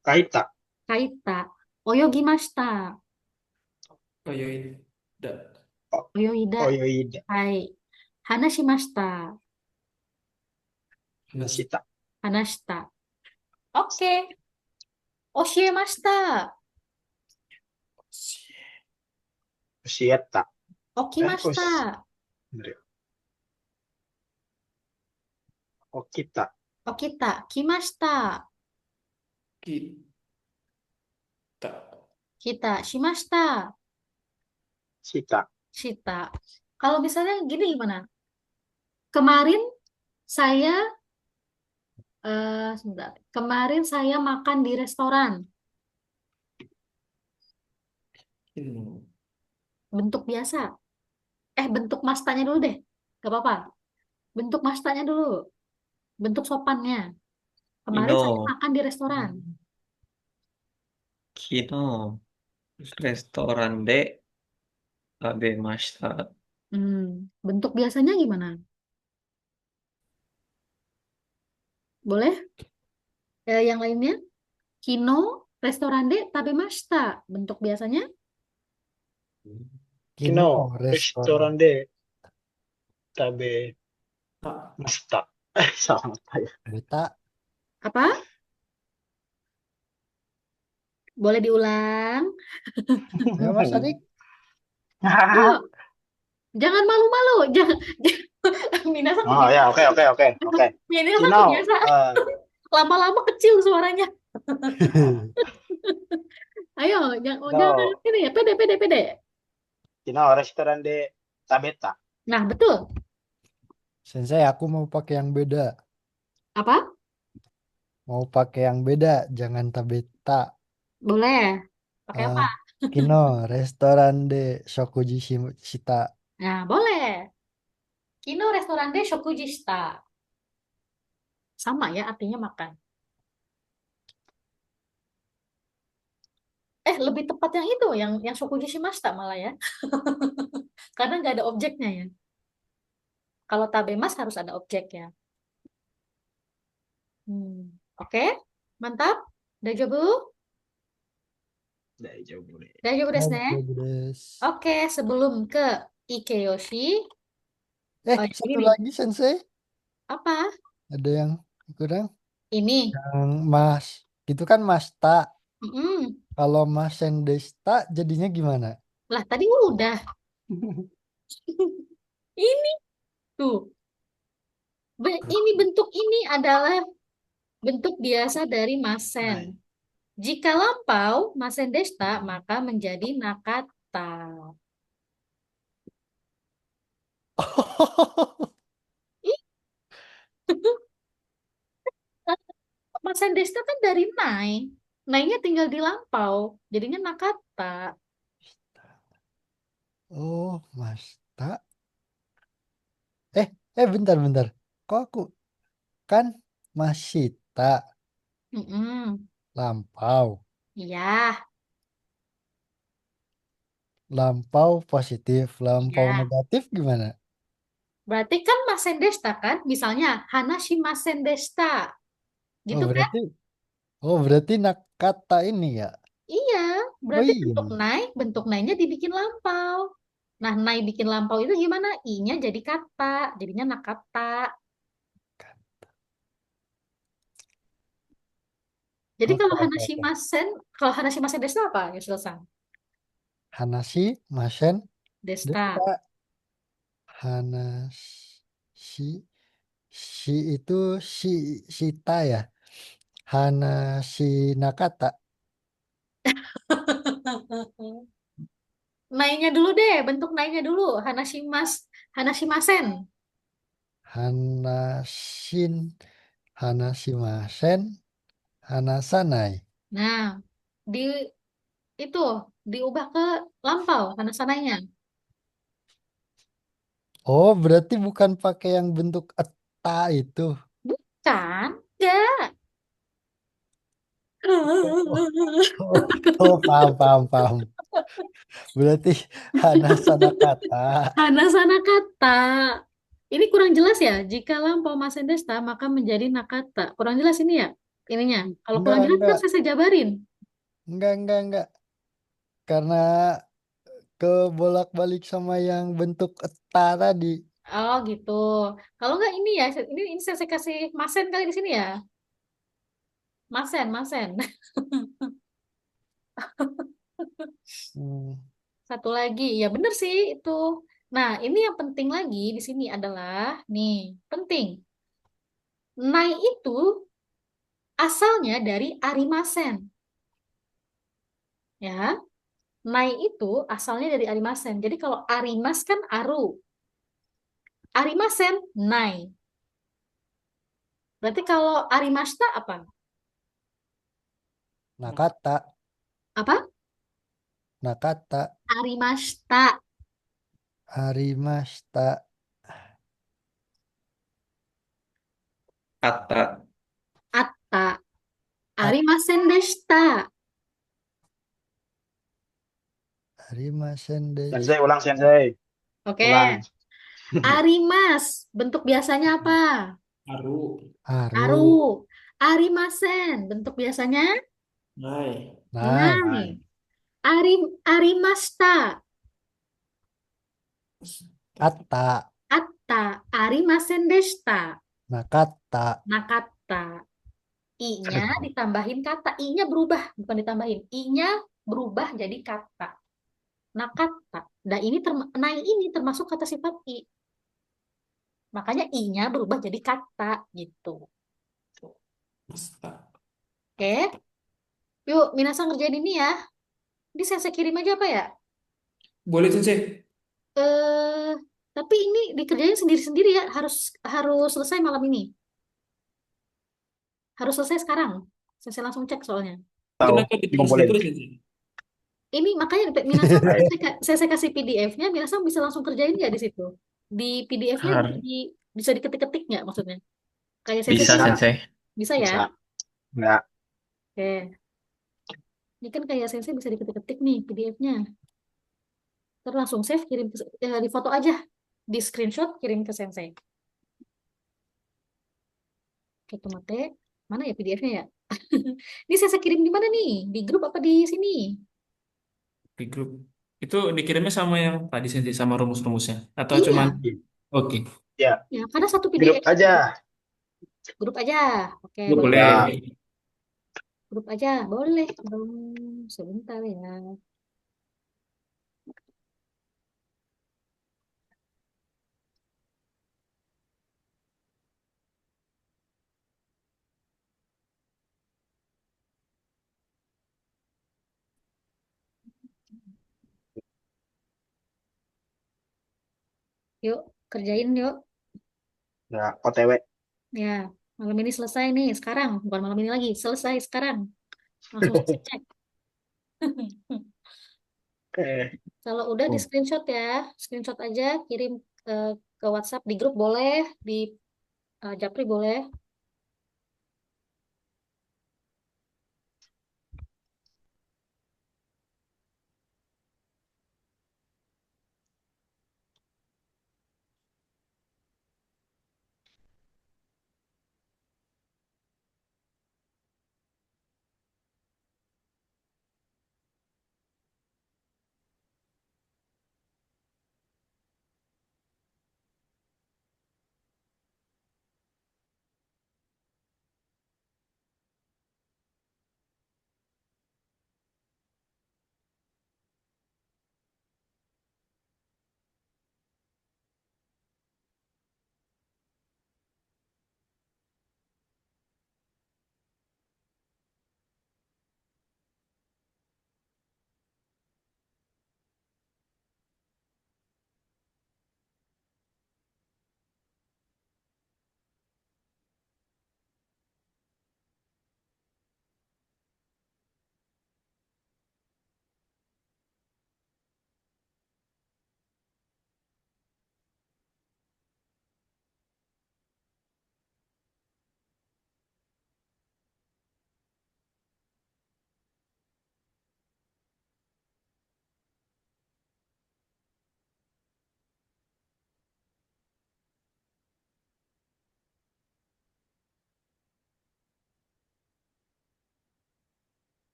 Kaita. Kaita. Oyogimashita. Oyoida. Oyoida. Oyoida. Hai. Hanashimashita. Nasita. Hanashita. Oke. Oshiemashita. Usieta. Okimashita. Bener. Okita. Okita. Kimashita. Kita. Kita. Shimashita. Sita. Shita. Kalau misalnya gini gimana? Kemarin saya sebentar. Kemarin saya makan di restoran. Bentuk biasa. Bentuk mastanya dulu deh. Gak apa-apa. Bentuk mastanya dulu. Bentuk sopannya. Kemarin saya Kino. makan di restoran. Kino. Restoran de Abemashita. Bentuk biasanya gimana? Boleh? Yang lainnya? Kino, restoran de tabemashita. Bentuk biasanya? Kino. restoran. Restoran de. Tabe. Tak. Masta. Sama ya. Beta. Apa? Boleh diulang? Ya Mas Adik. Ayo, jangan malu-malu. Jangan. Minasan Oh ya, oke. Minasan Kino. biasa. Lama-lama kecil suaranya. Ayo, jangan ini ya. Pede. Kino restoran de Tabeta. Nah, betul. Sensei, aku mau pakai yang beda. Apa? Mau pakai yang beda, jangan tabeta. Boleh. Pakai apa? Kino, restoran de Shokuji Shita. Nah, boleh. Kino restoran de Shokujista. Sama ya, artinya makan. Lebih tepat yang itu, yang Shokuji Shimashita malah ya. Karena nggak ada objeknya ya. Kalau tabemas harus ada objek ya. Oke, mantap. Dajobu? Daijoubu. Dajobu desu ne? Oke, desu. Oke, sebelum ke Ikeyoshi. Satu Ini nih. lagi Sensei. Apa? Ada yang kurang? Ini. Yang Mas. Itu kan Masta. Mm-mm. Kalau Mas Sendesta jadinya gimana? Lah, tadi udah. Ini tuh. Ini bentuk ini adalah bentuk biasa dari masen. Jika lampau masen desta, maka menjadi nakata. Ih, masen desta kan dari nai. Nainya tinggal di lampau. Jadinya nakata. Oh, Masta. Bentar. Kok aku kan Masita Mm-mm. lampau. Iya, Lampau positif, lampau iya. negatif gimana? Berarti kan masen desta kan? Misalnya, Hanashi masen desta. Oh, Gitu kan? berarti Oh, berarti nakata ini ya? Iya, Oh berarti iya. bentuk naiknya dibikin lampau. Nah, naik bikin lampau itu gimana? I-nya jadi kata, jadinya nakata. Jadi Oke, kalau oke, oke. Hanashi Masen Desta apa, Yusuf-san? Hanashi, Masen, Desta. Desta. Hanashi, shi itu Shita ya. Hanashi Nakata. Naiknya dulu deh, bentuk naiknya dulu. Hanashi Masen. Hanashin, Hanashimasen, Hanasanai. Nah, di itu diubah ke lampau Hanasanainya. Oh, berarti bukan pakai yang bentuk eta itu. Bukan, enggak. Oh, oh, oh, paham, paham, paham. Berarti Hanasana kata. Hanasana kata. Ini kurang jelas ya. Jika lampau Masen Desta, maka menjadi Nakata. Kurang jelas ini ya, ininya. Kalau kurang Enggak, jelas kan enggak, saya jabarin. enggak. Karena kebolak-balik sama yang bentuk eta tadi. Oh gitu. Kalau nggak ini ya, ini saya kasih Masen kali di sini ya. Masen. Hmm, Satu lagi, ya bener sih itu. Nah, ini yang penting lagi di sini adalah, nih, penting. Nai itu asalnya dari Arimasen, ya. Nai itu asalnya dari Arimasen. Jadi kalau Arimas kan Aru, Arimasen Nai. Berarti kalau Arimasta apa? Nakata, Apa? Nakata, Arimasta, Harimasta, Kata. Atta, At, Arimasen Deshita. Harimasen des, Sensei, ulang Sensei. Oke. Ulang. Arimas, bentuk biasanya apa? Haru. Aru. Haru, Arimasen, bentuk biasanya Nai. Nai, Nai. Arimasta, Atta, Atta, Arimasen Deshita. Nakata. Nakata. I-nya ditambahin kata. I-nya berubah, bukan ditambahin. I-nya berubah jadi kata. Nakata. Nah, nai ini termasuk kata sifat I. Makanya I-nya berubah jadi kata gitu. Mesta. Oke. Yuk, Minasa ngerjain ini ya. Ini saya kirim aja apa ya? Boleh Sensei. Eh, tapi ini dikerjain sendiri-sendiri ya. Harus harus selesai malam ini. Harus selesai sekarang. Saya langsung cek soalnya. Tahu, Kenapa ditulis ngumpulin. ditulis Sensei? Ini makanya Minasa Baik. saya kasih PDF-nya, Minasa bisa langsung kerjain nggak di situ? Di PDF-nya Har bisa diketik-ketik nggak maksudnya? Kayak saya bisa sih Bisa, Sensei. bisa ya? bisa. Enggak. Oke. Ini kan kayak sensei bisa diketik-ketik nih PDF-nya. Terus langsung save, kirim di foto aja. Di screenshot, kirim ke sensei. Oke, Tomate. Mana ya PDF-nya ya? Ini saya kirim di mana nih? Di grup apa di sini? Di grup. Itu dikirimnya sama yang tadi Sensei sama rumus-rumusnya. Atau cuman Iya, oke. Ya, ya karena satu grup PDF. aja. Grup aja. Oke, Grup boleh. boleh. Ya, Grup aja, boleh. Sebentar ya. Yuk, kerjain yuk. ya, OTW. Ya, malam ini selesai nih. Sekarang, bukan malam ini lagi. Selesai sekarang. Langsung saya cek. Oke. Kalau udah di Oh, screenshot ya, screenshot aja, kirim eh, ke WhatsApp di grup boleh, di Japri boleh.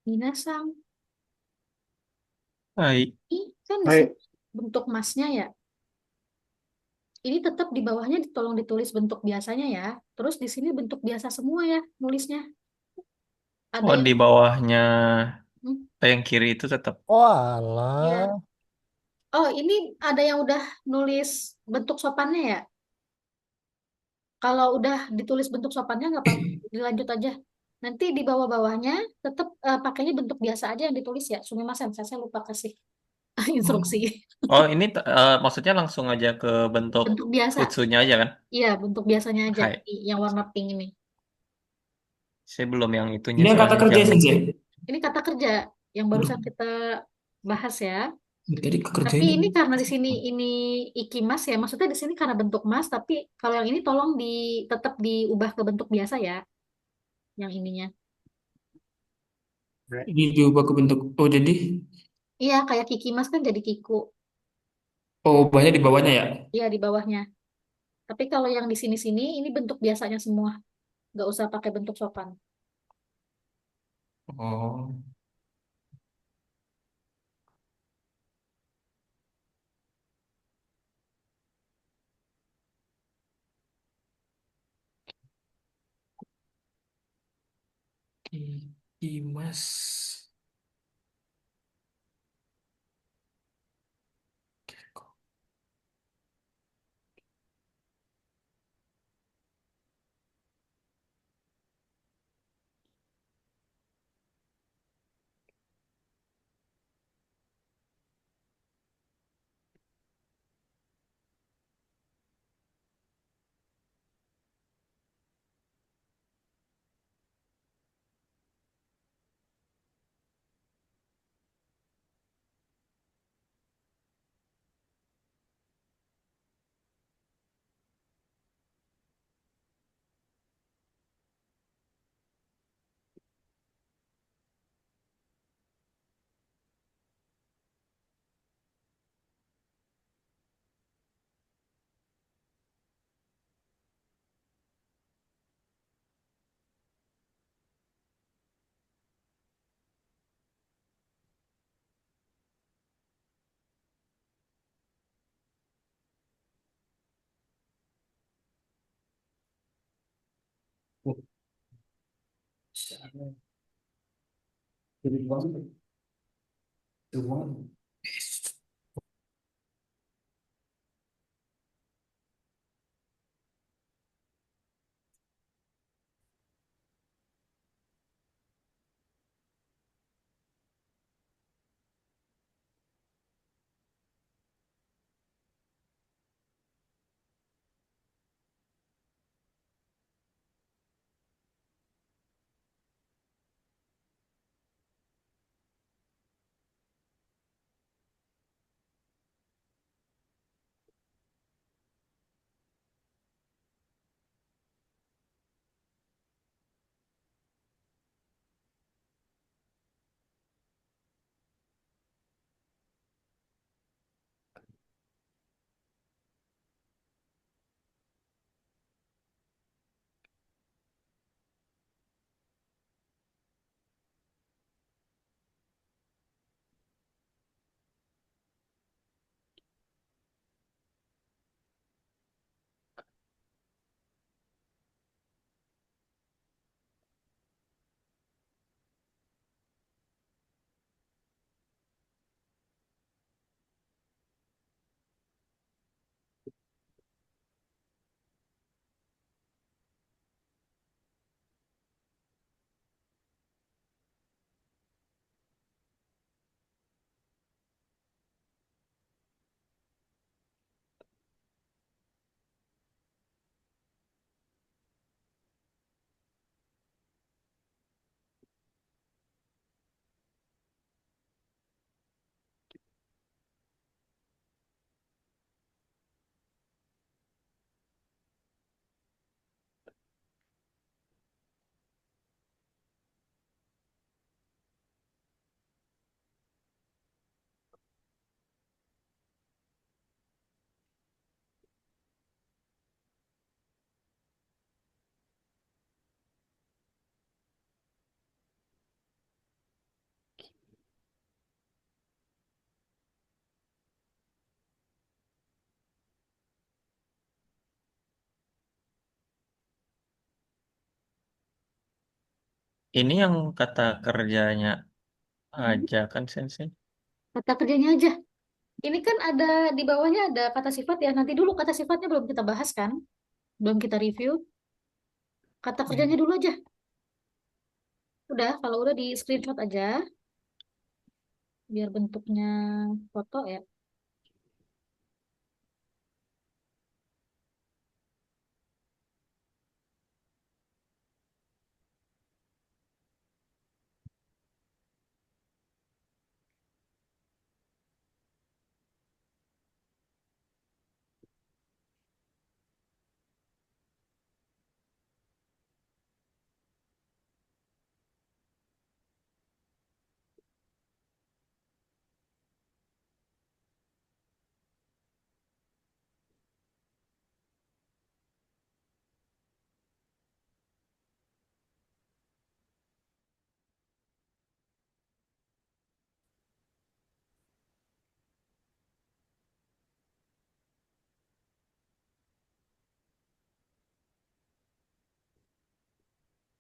Minasang. Hai. Ini kan di sini Baik. bentuk masnya ya. Ini tetap di bawahnya tolong ditulis bentuk biasanya ya. Terus di sini bentuk biasa semua ya nulisnya. Ada Oh, yang di bawahnya hmm, yang kiri itu tetap. Oh ya. alah. Oh, ini ada yang udah nulis bentuk sopannya ya. Kalau udah ditulis bentuk sopannya nggak apa-apa, dilanjut aja. Nanti di bawah-bawahnya tetap pakainya bentuk biasa aja yang ditulis ya. Sumimasen, saya lupa kasih instruksi. Oh, ini maksudnya langsung aja ke bentuk Bentuk biasa. futsunya aja kan? Iya, bentuk biasanya aja. Hai. Yang warna pink ini. Saya belum yang itunya Ini yang kata soalnya kerja yang Sensei. Ini kata kerja yang Waduh, barusan kita bahas ya. tadi kerja Tapi ini. ini karena di sini ini ikimas ya, maksudnya di sini karena bentuk mas, tapi kalau yang ini tolong tetap diubah ke bentuk biasa ya, yang ininya. Ini diubah ke bentuk. Oh, jadi. Iya, kayak kikimas kan jadi kiku. Oh, ubahnya di bawahnya ya? Iya, di bawahnya. Tapi kalau yang di sini-sini, ini bentuk biasanya semua. Nggak usah pakai bentuk sopan. Oh, Dimas. Ini yang kata kerjanya Hmm, aja kan Sensei? Kata kerjanya aja. Ini kan ada di bawahnya ada kata sifat ya. Nanti dulu kata sifatnya belum kita bahas kan? Belum kita review. Kata kerjanya dulu aja. Udah, kalau udah di screenshot aja. Biar bentuknya foto ya.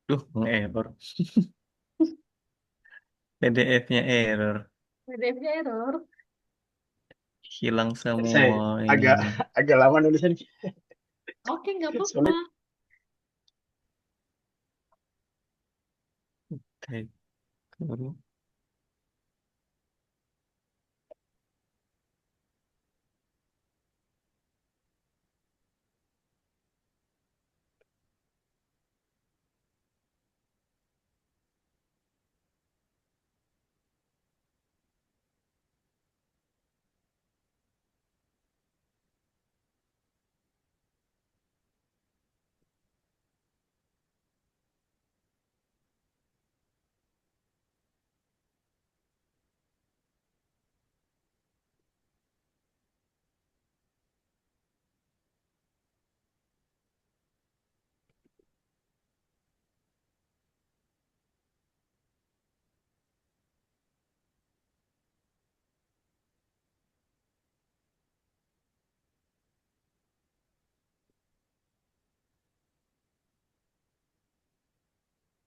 Duh, error. PDF-nya error. PDF-nya error. Hilang Saya semua agak ininya. agak lama nulisan. Oke, nggak apa-apa. Soalnya Take dulu.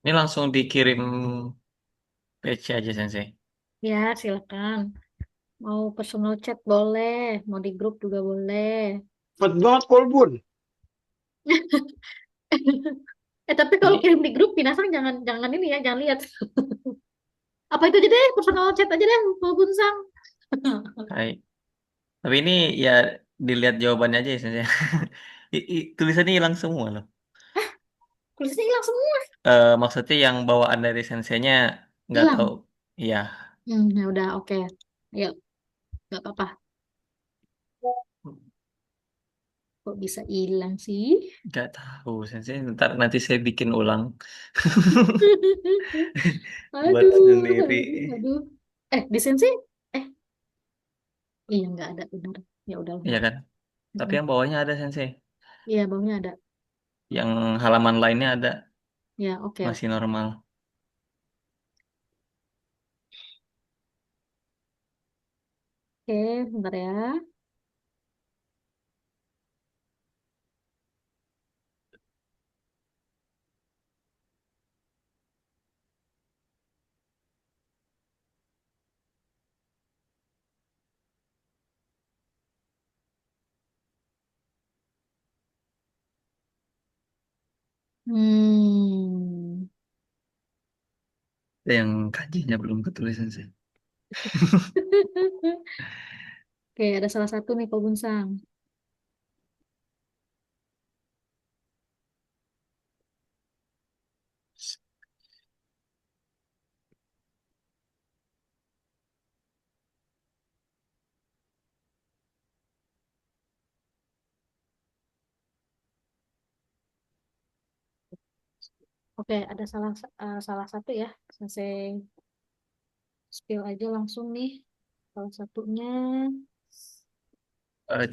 Ini langsung dikirim PC aja Sensei. Ya, silakan. Mau personal chat boleh, mau di grup juga boleh. cepet banget Kolbun. Tapi kalau Ini kirim di grup, binasang jangan jangan ini ya, jangan lihat. Apa itu aja deh, personal chat aja deh, mau bunsang. hai. Tapi ini ya dilihat jawabannya aja ya Sensei. Tulisannya hilang semua loh. Tulisnya hilang semua. Maksudnya yang bawaan dari senseinya nggak tahu. Hilang. Iya, Ya udah, oke. Ayo, nggak apa-apa. Kok bisa hilang sih? nggak tahu sensei. Ntar nanti saya bikin ulang buat Aduh, sendiri. aduh. Di Sensi? Eh, iya nggak ada benar. Ya udahlah Iya nggak. kan? Tapi Mm-mm. yang bawahnya ada sensei. Iya, bawahnya ada. Yang halaman lainnya ada Ya, oke, masih oke. normal. Oke, bentar ya. Hmm. Yang kanjinya belum ketulis sensei. Oke, ada salah satu nih Pak Bunsang. Oke, ada salah satu ya. Saya spill aja langsung nih. Salah satunya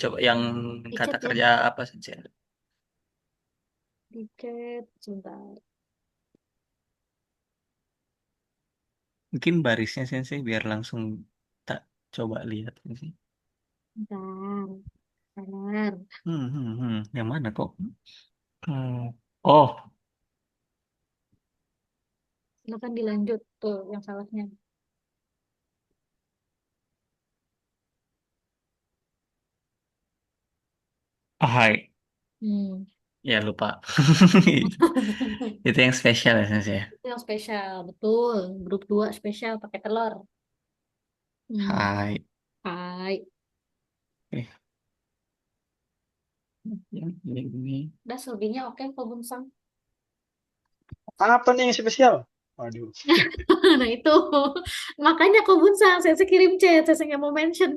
Coba yang di kata chat ya. kerja apa sensei? Di chat, sebentar. Mungkin barisnya sensei biar langsung tak coba lihat sensei. Bentar, sabar. Yang mana kok? Hmm. Oh, Nah kan dilanjut tuh yang salahnya. Hai, Hmm. ya lupa. Itu yang spesial ya saya. Itu yang spesial, betul. Grup 2 spesial pakai telur. Hmm. Hai. Hai. Eh, yang ini. Udah selebihnya oke kok Bunsang. Apa nih yang spesial? Waduh. Nah itu. Makanya kok Bunsang, saya kirim chat, saya nggak mau mention.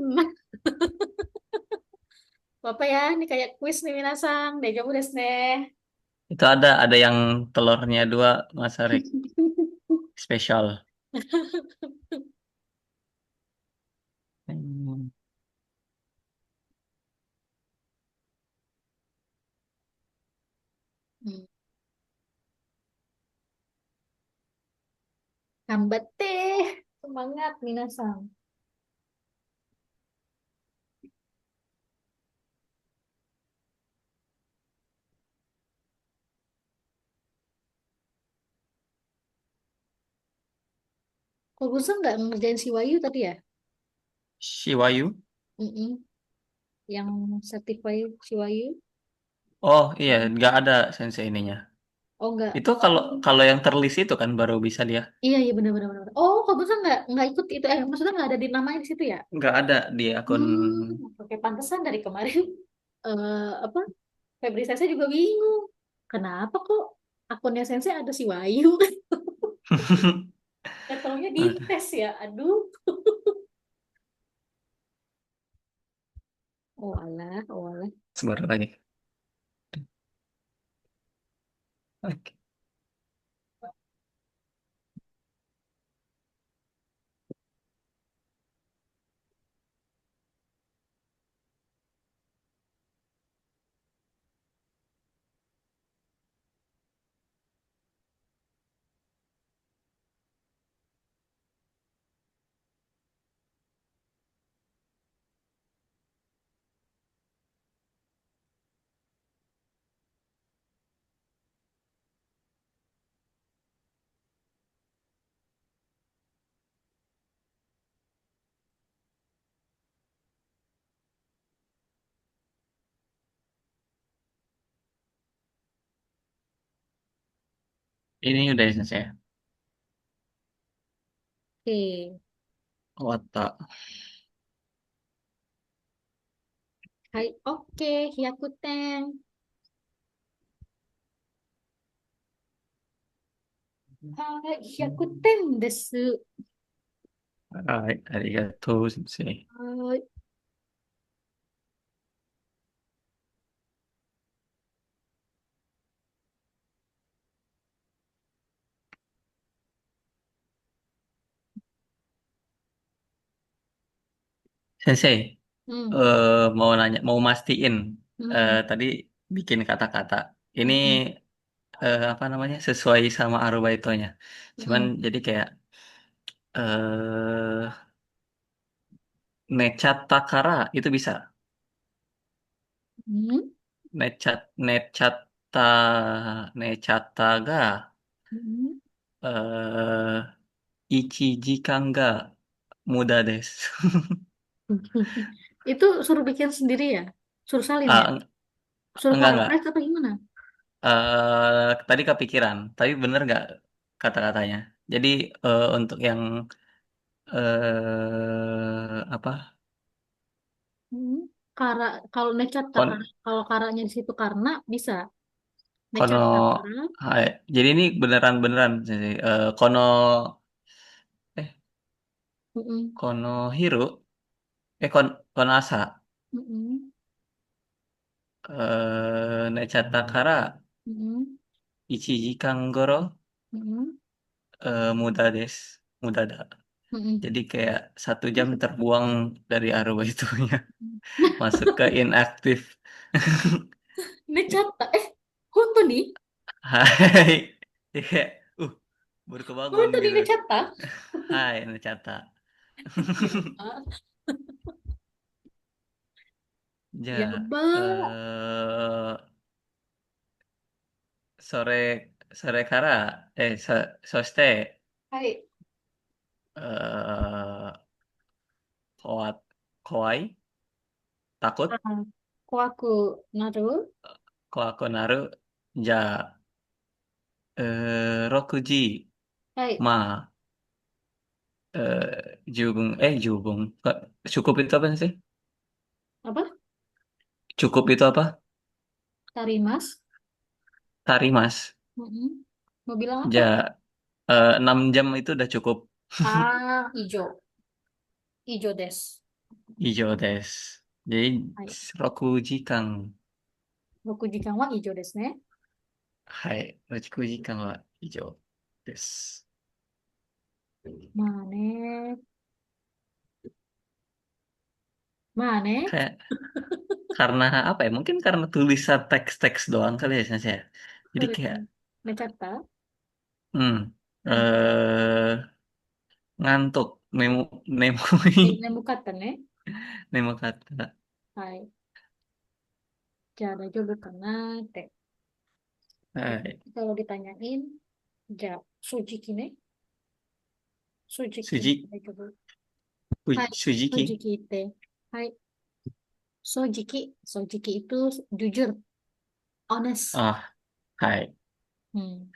Bapak ya, ini kayak kuis nih Minasang. Dejavu desu ne. Itu ada yang telurnya dua, Mas Arik. Spesial. Hmm. Hmm. Hambate. Semangat Minasang. Kok Bunsang nggak ngerjain si Wayu tadi ya? Shiwayu. Mm-mm. Yang certified si Wayu. Oh iya, nggak ada sensei ininya. Oh enggak. Itu kalau kalau yang terlist itu kan baru bisa dia. Iya iya benar benar benar. Oh, kok Bunsang nggak ikut itu maksudnya nggak ada di namanya di situ ya? Nggak ada di akun. Oke, pantesan dari kemarin apa Febri saya juga bingung. Kenapa kok akunnya Sensei ada si Wayu? Gak taunya di tes ya. Aduh. Oh alah, oh alah. Sebentar lagi. Oke. Ini udah sensei. Oke. Watak. Hai, oke, Hyakuten. Hai, Hyakuten desu. Hai, arigato sensei. Hai. Sensei, Hmm. mau nanya, mau mastiin. Hmm. Tadi bikin kata-kata. Ini Hmm. apa namanya sesuai sama Arubaitonya. Cuman Hmm. jadi kayak eh Nechat Takara itu bisa. Hmm. Nechatta Nechattaga Hmm. eh Ichijika ga muda desu. Itu suruh bikin sendiri ya? Suruh salin ya? Ah, Suruh enggak. paraphrase apa gimana? Tadi kepikiran, tapi bener nggak kata-katanya? Jadi untuk yang apa Hmm. Kara, kalau necat takar, kon kalau karanya di situ karena bisa kono necat takara. hai. Jadi ini beneran sih. Kono eh Mm-mm. kono hiru kono asa Mm-mm. necata kara Mm-mm. ichiji kangoro Mm-mm. muda des muda da. Mm-mm. Jadi kayak 1 jam terbuang dari arwah itunya masuk ke inaktif. Necat, honto ni, Hai. Iya. Uh, baru kebangun honto ni gitu. necat ta? Hai, Necata. Ah, Ja, yaba. sore sore kara soste Hai. eh Koat, Kowai, takut. Ah, Koaku naru. Kalau aku naruh ja Rokuji Hai. ma jubung jubung. Cukup itu apa sih? Apa? Cukup itu apa? Tarimas. Tarimas. Mm-mm. Mau bilang apa? Ja 6 jam itu udah cukup. Ah, ijo. Ijo des. Ijo des. Jadi Hai. Rokuji Kang. Boku jikan wa ijo desu ne. Hai, Rokuji Kang wa ijo des. Mane. Mane. Kayak karena apa ya? Mungkin karena tulisan teks-teks doang kali ya saya. Jadi kayak 寝ちゃった。 hmm, うん。ngantuk, nemu,眠かったね。nemu kata. はい。じゃあ大丈夫かなって。Hai, Kalau ditanyain, ja, sujiki ne. Sujiki Suji, 大丈夫。はい。Sujiki. Sujiki ite. Hai. Sojiki. Sojiki itu jujur, honest. Ah, hai. Hmm.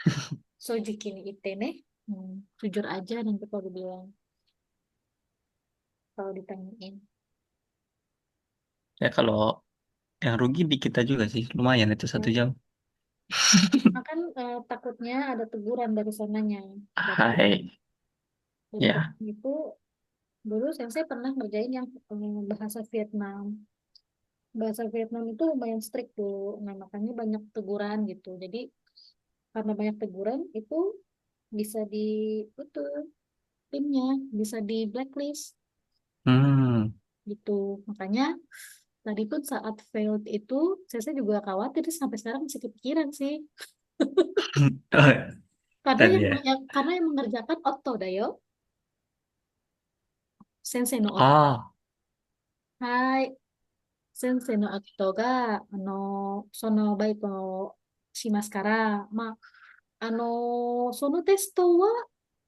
Sojiki ni ite ne. Hmm. Jujur aja nanti kalau dibilang. Kalau ditanyain. Ya kalau yang rugi di kita juga sih, lumayan itu Ya. 1 jam. Akan takutnya ada teguran dari sananya. Dari Hai, ya. dosen itu, dulu saya pernah ngerjain yang bahasa Vietnam. Bahasa Vietnam itu lumayan strict tuh. Nah, makanya banyak teguran gitu. Jadi karena banyak teguran itu bisa di itu timnya bisa di blacklist Hmm. gitu. Makanya tadi pun saat failed itu saya juga khawatir sampai sekarang masih kepikiran sih. Oh, Karena tadi ya. karena yang mengerjakan Otto Dayo, Sensei no Otto. Oh, Hai, Sensei no Otto ga sono baito shimasu kara. Ma そのテストは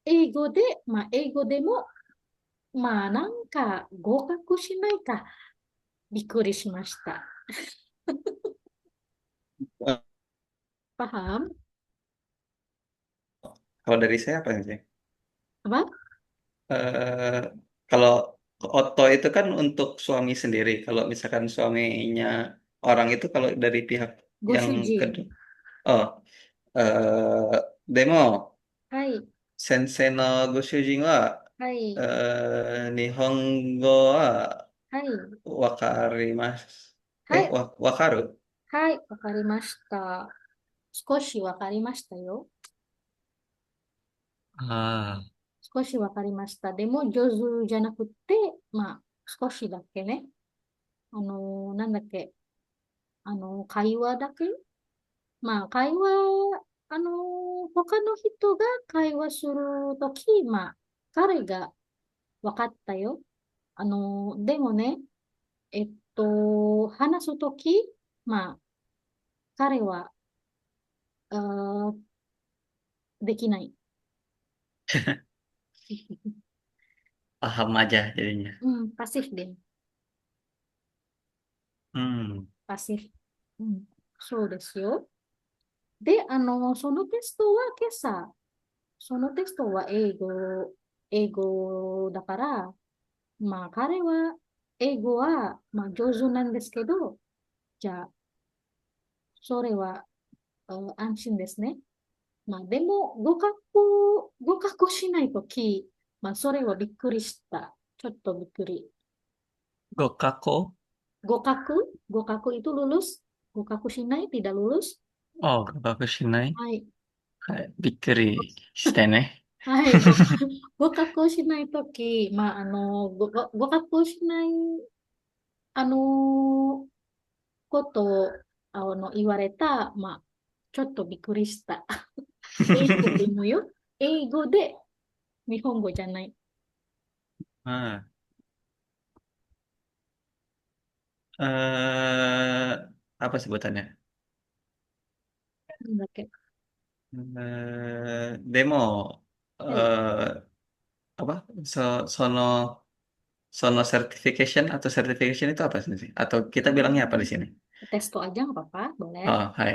英語で、英語でも、なんか合格しないか、びっくりしました。eh, Paham? kalau dari saya apa sih? Apa? Eh, kalau Otto itu kan untuk suami sendiri. Kalau misalkan suaminya orang itu kalau dari pihak yang Goshuji. kedua. Oh, でも、はい、先生のご主人は、はい、日本語ははい、わかります。はい、わかる？はい、わかりました。少しわかりましたよ。あ少しわかりました。でも、上手じゃなくて、少しだけね。なんだっけ、会話だけ会話、他の人が会話するとき、彼が分かったよ。でもね、話すとき、まあ、彼は、できない。paham aja jadinya. うん、パシフで、Hmm. パシフ。うん、そうですよ。で、そのテストは今朝、そのテストは英語だから、彼は英語は、上手なんですけど、じゃあ、それは、安心ですね。でも、合格しないとき、それはびっくりした。ちょっとびっくり。Gokako? 合格itu lulus. 合格しない tidak lulus. Oh, gokaku shinai. はい。Hai, bikkuri shite ne. はい。合格しないとき、合格しない、ことを、言われた、ちょっとびっくりした。英語でもよ。英語で、日本語じゃない。Ah. Apa sebutannya? なんだっけ。Demo. Ayo, eh apa? Sono sono certification atau certification itu apa sih? Atau kita bilangnya apa di sini? testo aja nggak apa-apa, boleh. Oh, hai.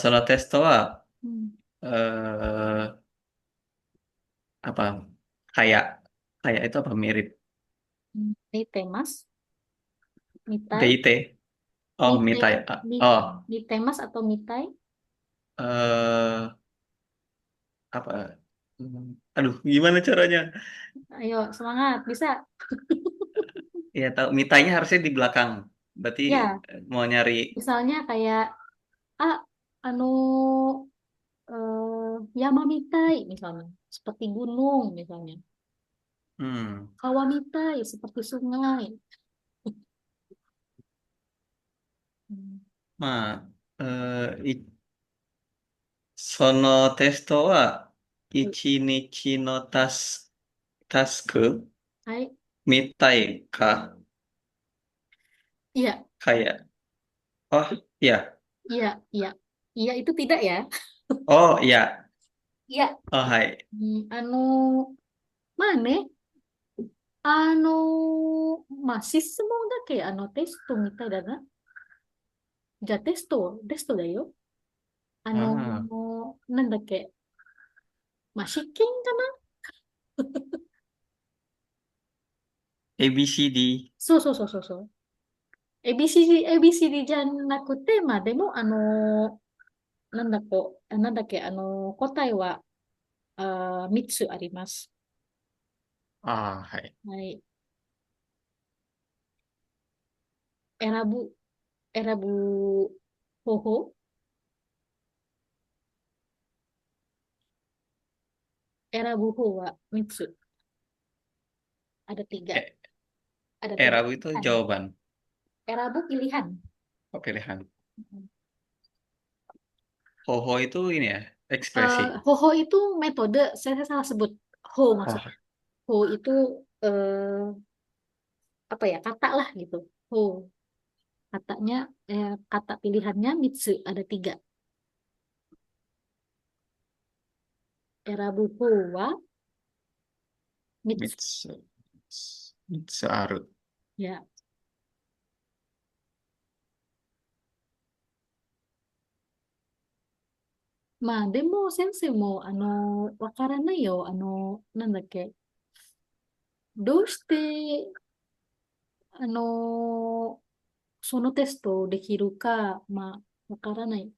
Sono testo wa Hmm. eh apa? Kayak kayak itu apa mirip Nitemas, mitai, DIT? Oh, nite, mitai. ni- Oh, nitemas atau mitai. eh apa? Aduh, gimana caranya? Ayo, semangat, bisa. Ya tahu mitainya harusnya di belakang. Berarti Ya, mau nyari misalnya kayak ah anu Yamamitai misalnya, seperti gunung misalnya. hmm, Kawamitai seperti sungai. Hmm. ma sono testo wa ichi nichi no tasku Hai, mitai ka iya, kayak oh iya iya, iya, iya itu tidak ya? oh iya Iya. oh hai Anu mana? Masih semoga kayak testo mitai dana. Ja testo da yo. ah なんだっけ、まあ、試験かな。ABCD そう。ABCD じゃなくて、まあでも、答えは、3つあります。ah hai はい。選ぶ、選ぶ方法、選ぶ方は3つ。ada tiga. E- Ada tiga Erabu itu pilihan. jawaban Erabu pilihan. oh, pilihan Hoho itu ini ya ekspresi Hoho itu metode, saya salah sebut. Ho oh maksudnya. Ho itu apa ya, kata lah gitu. Ho. Katanya, kata pilihannya Mitsu, ada tiga. Erabu Ho wa Mitsu. Mitsu Mitsuaru Ya. まあ、でも先生も、わからないよ。なんだっけ。どうして、あの、そのテストをできるか、まあ、わからない。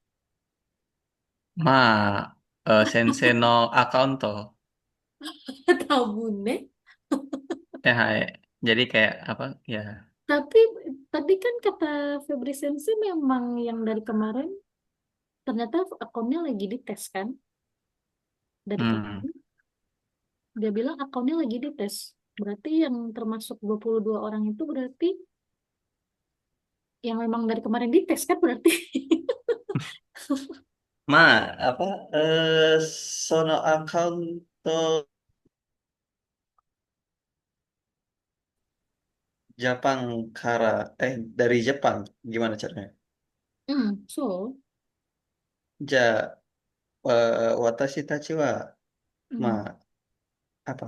ma sensei no accounto Tahu nih. ya hai jadi kayak apa ya Tapi tadi kan kata Febri Sensei memang yang dari kemarin, ternyata akunnya lagi dites kan? Dari hmm kemarin, dia bilang akunnya lagi dites. Berarti yang termasuk 22 orang itu berarti yang memang dari kemarin dites kan berarti. ma apa sono accounto Jepang kara dari Jepang gimana caranya So, ja watashi tachi wa ma うん、apa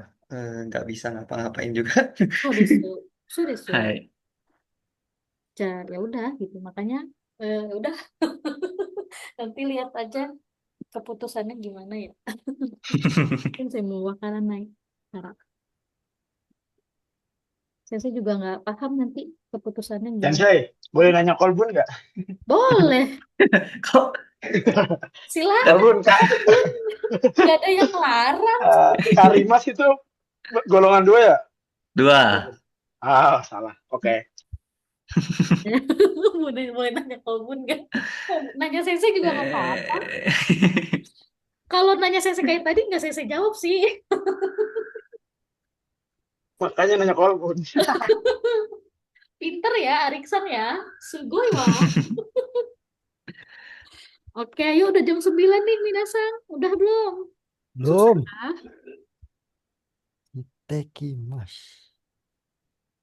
nggak bisa ngapa-ngapain juga そうです。そうです。hai Ya udah gitu. Makanya udah nanti lihat aja keputusannya gimana ya. Mungkin saya mau bakalan naik. Cara. Saya juga nggak paham nanti keputusannya gimana. Sensei, boleh nanya Kolbun nggak? Boleh, kok silakan. Kolbun, Kak, Nggak ada yang larang. Karimas itu golongan 2 ya? dua Ah, salah. Oke. Boleh nanya Kolbun nggak? Nanya Sensei juga nggak apa-apa. eh Kalau nanya Sensei kayak tadi nggak Sensei jawab sih. Makanya nanya Kolbun. Pinter ya, Ariksan ya. Sugoi wah. Oke, ayo udah jam 9 nih, Minasang. Udah belum? Belum. Susah. Itekimasu.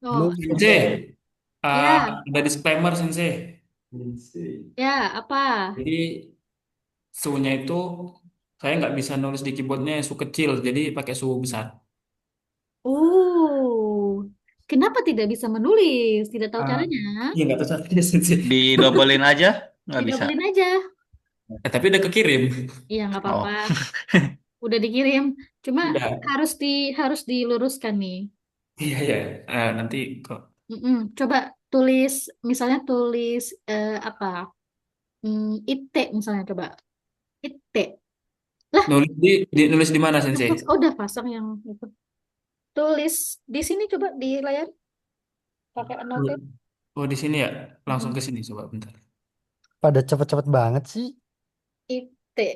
Oh, Belum. Sensei, ya, ada disclaimer Sensei. ya, apa? Jadi suhunya itu Saya nggak bisa nulis di keyboardnya su kecil, jadi pakai su besar. Oh, kenapa tidak bisa menulis? Tidak tahu Ah, caranya? iya nggak tahu caranya sih. Didobolin aja nggak bisa. Didobelin aja. Tapi udah kekirim. Iya, nggak apa-apa. Oh, Udah dikirim. Cuma Udah. harus harus diluruskan nih. Iya ya. Nanti kok Mm-mm. Coba tulis, misalnya tulis apa? Ite misalnya coba. Ite. Lah, nulis di mana Sensei? udah pasang yang itu. Tulis di sini coba di layar pakai Oh, Annotate. oh, di sini ya. Langsung ke Mm-mm. sini coba bentar. Pada cepet-cepet banget sih. Ite.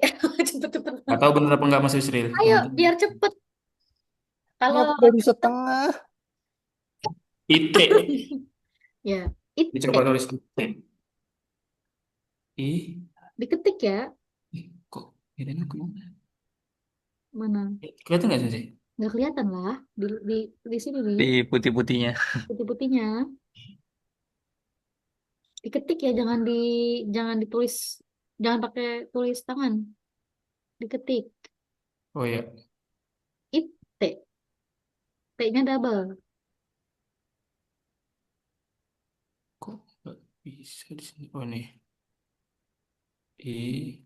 Cepet-cepet. Nggak tahu bener apa nggak Mas Yusril. Ayo, biar cepet. Ini Kalau aku baru cepet, setengah. Ite. ya, Dicoba ite. nulis Ite. Ih, Diketik ya. kok ini kemana? Mana? Kelihatan nggak Sensei? Nggak kelihatan lah. Di sini nih, di putih-putihnya. putih-putihnya. Diketik ya, jangan ditulis, jangan pakai tulis tangan. Diketik. Oh ya, Ite. T-nya double. kok nggak bisa di sini? Oh nih. I,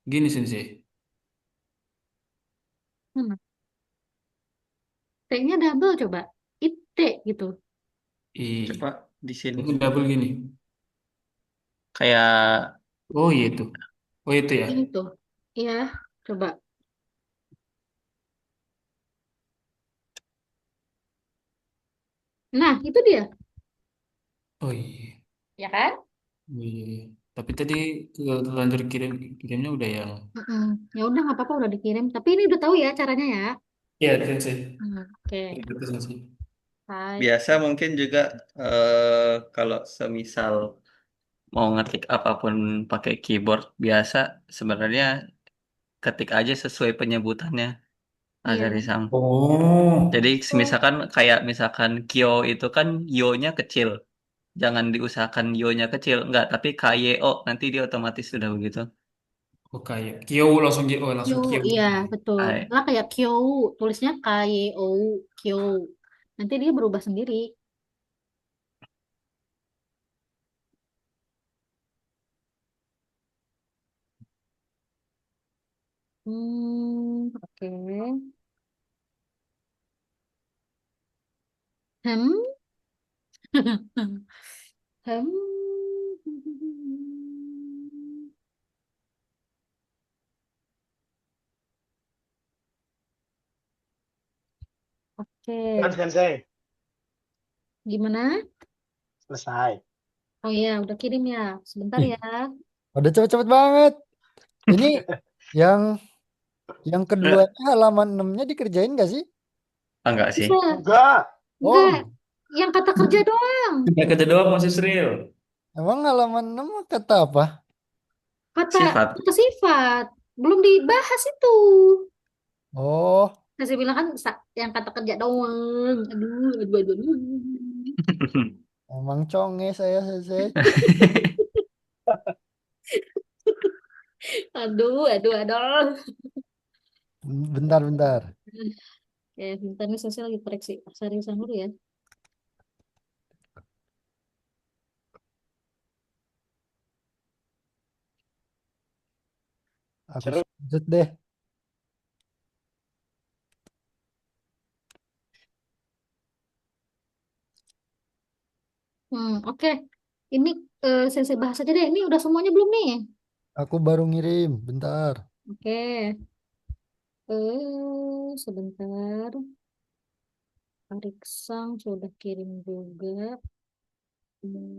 gini Sensei. Mana? T-nya double coba. Ite gitu. Coba I, di sini ini double gini. kayak Oh iya itu. Oh itu ya. Ini tuh. Iya, coba. Nah, itu dia. Oh iya. Ya kan? Oh, iya, iya. Tapi tadi terlanjur kirimnya udah yang. Mm-mm. Ya udah nggak apa-apa udah dikirim. Tapi ini udah tahu ya caranya ya. Iya Sensei. Oke. Itu Sensei. Hai. biasa mungkin juga kalau semisal mau ngetik apapun pakai keyboard biasa sebenarnya ketik aja sesuai penyebutannya Iya. Azarisam. Oh, Jadi Oh, misalkan kayak misalkan Kyo itu kan yo-nya kecil. Jangan diusahakan yo-nya kecil, enggak, tapi KYO nanti dia otomatis sudah begitu. oh kayak Kyo langsung oh Kyo, langsung Kyo. iya betul. Hai. Lah kayak Kyo, tulisnya K-Y-O, Kyo. Nanti dia berubah sendiri. Oke. Hmm, hmm. Dan Oke. Sensei, Gimana? selesai. Oh iya, udah kirim ya. Sebentar Ih, ya. Udah cepet-cepet banget. Ini yang yang Eh, keduanya halaman 6-nya dikerjain gak sih? enggak sih. Bisa. Enggak. Enggak. Oh, Yang kata kerja doang. udah kerja doang Mas Yusril. emang halaman 6 kata apa? Kata Sifat. kata sifat. Belum dibahas itu. Oh, Saya bilang kan yang kata kerja doang. Aduh, aduh, aduh, aduh. emang conge saya selesai. Aduh, aduh, aduh. Bentar, bentar. Ya, bentar nih saya lagi koreksi seriusan dulu ya. Aku Seru. sudut deh. Oke. Ini saya bahas aja deh. Ini udah semuanya belum nih? Aku baru ngirim. Bentar. Oke. Sebentar. Ariksang sudah kirim juga.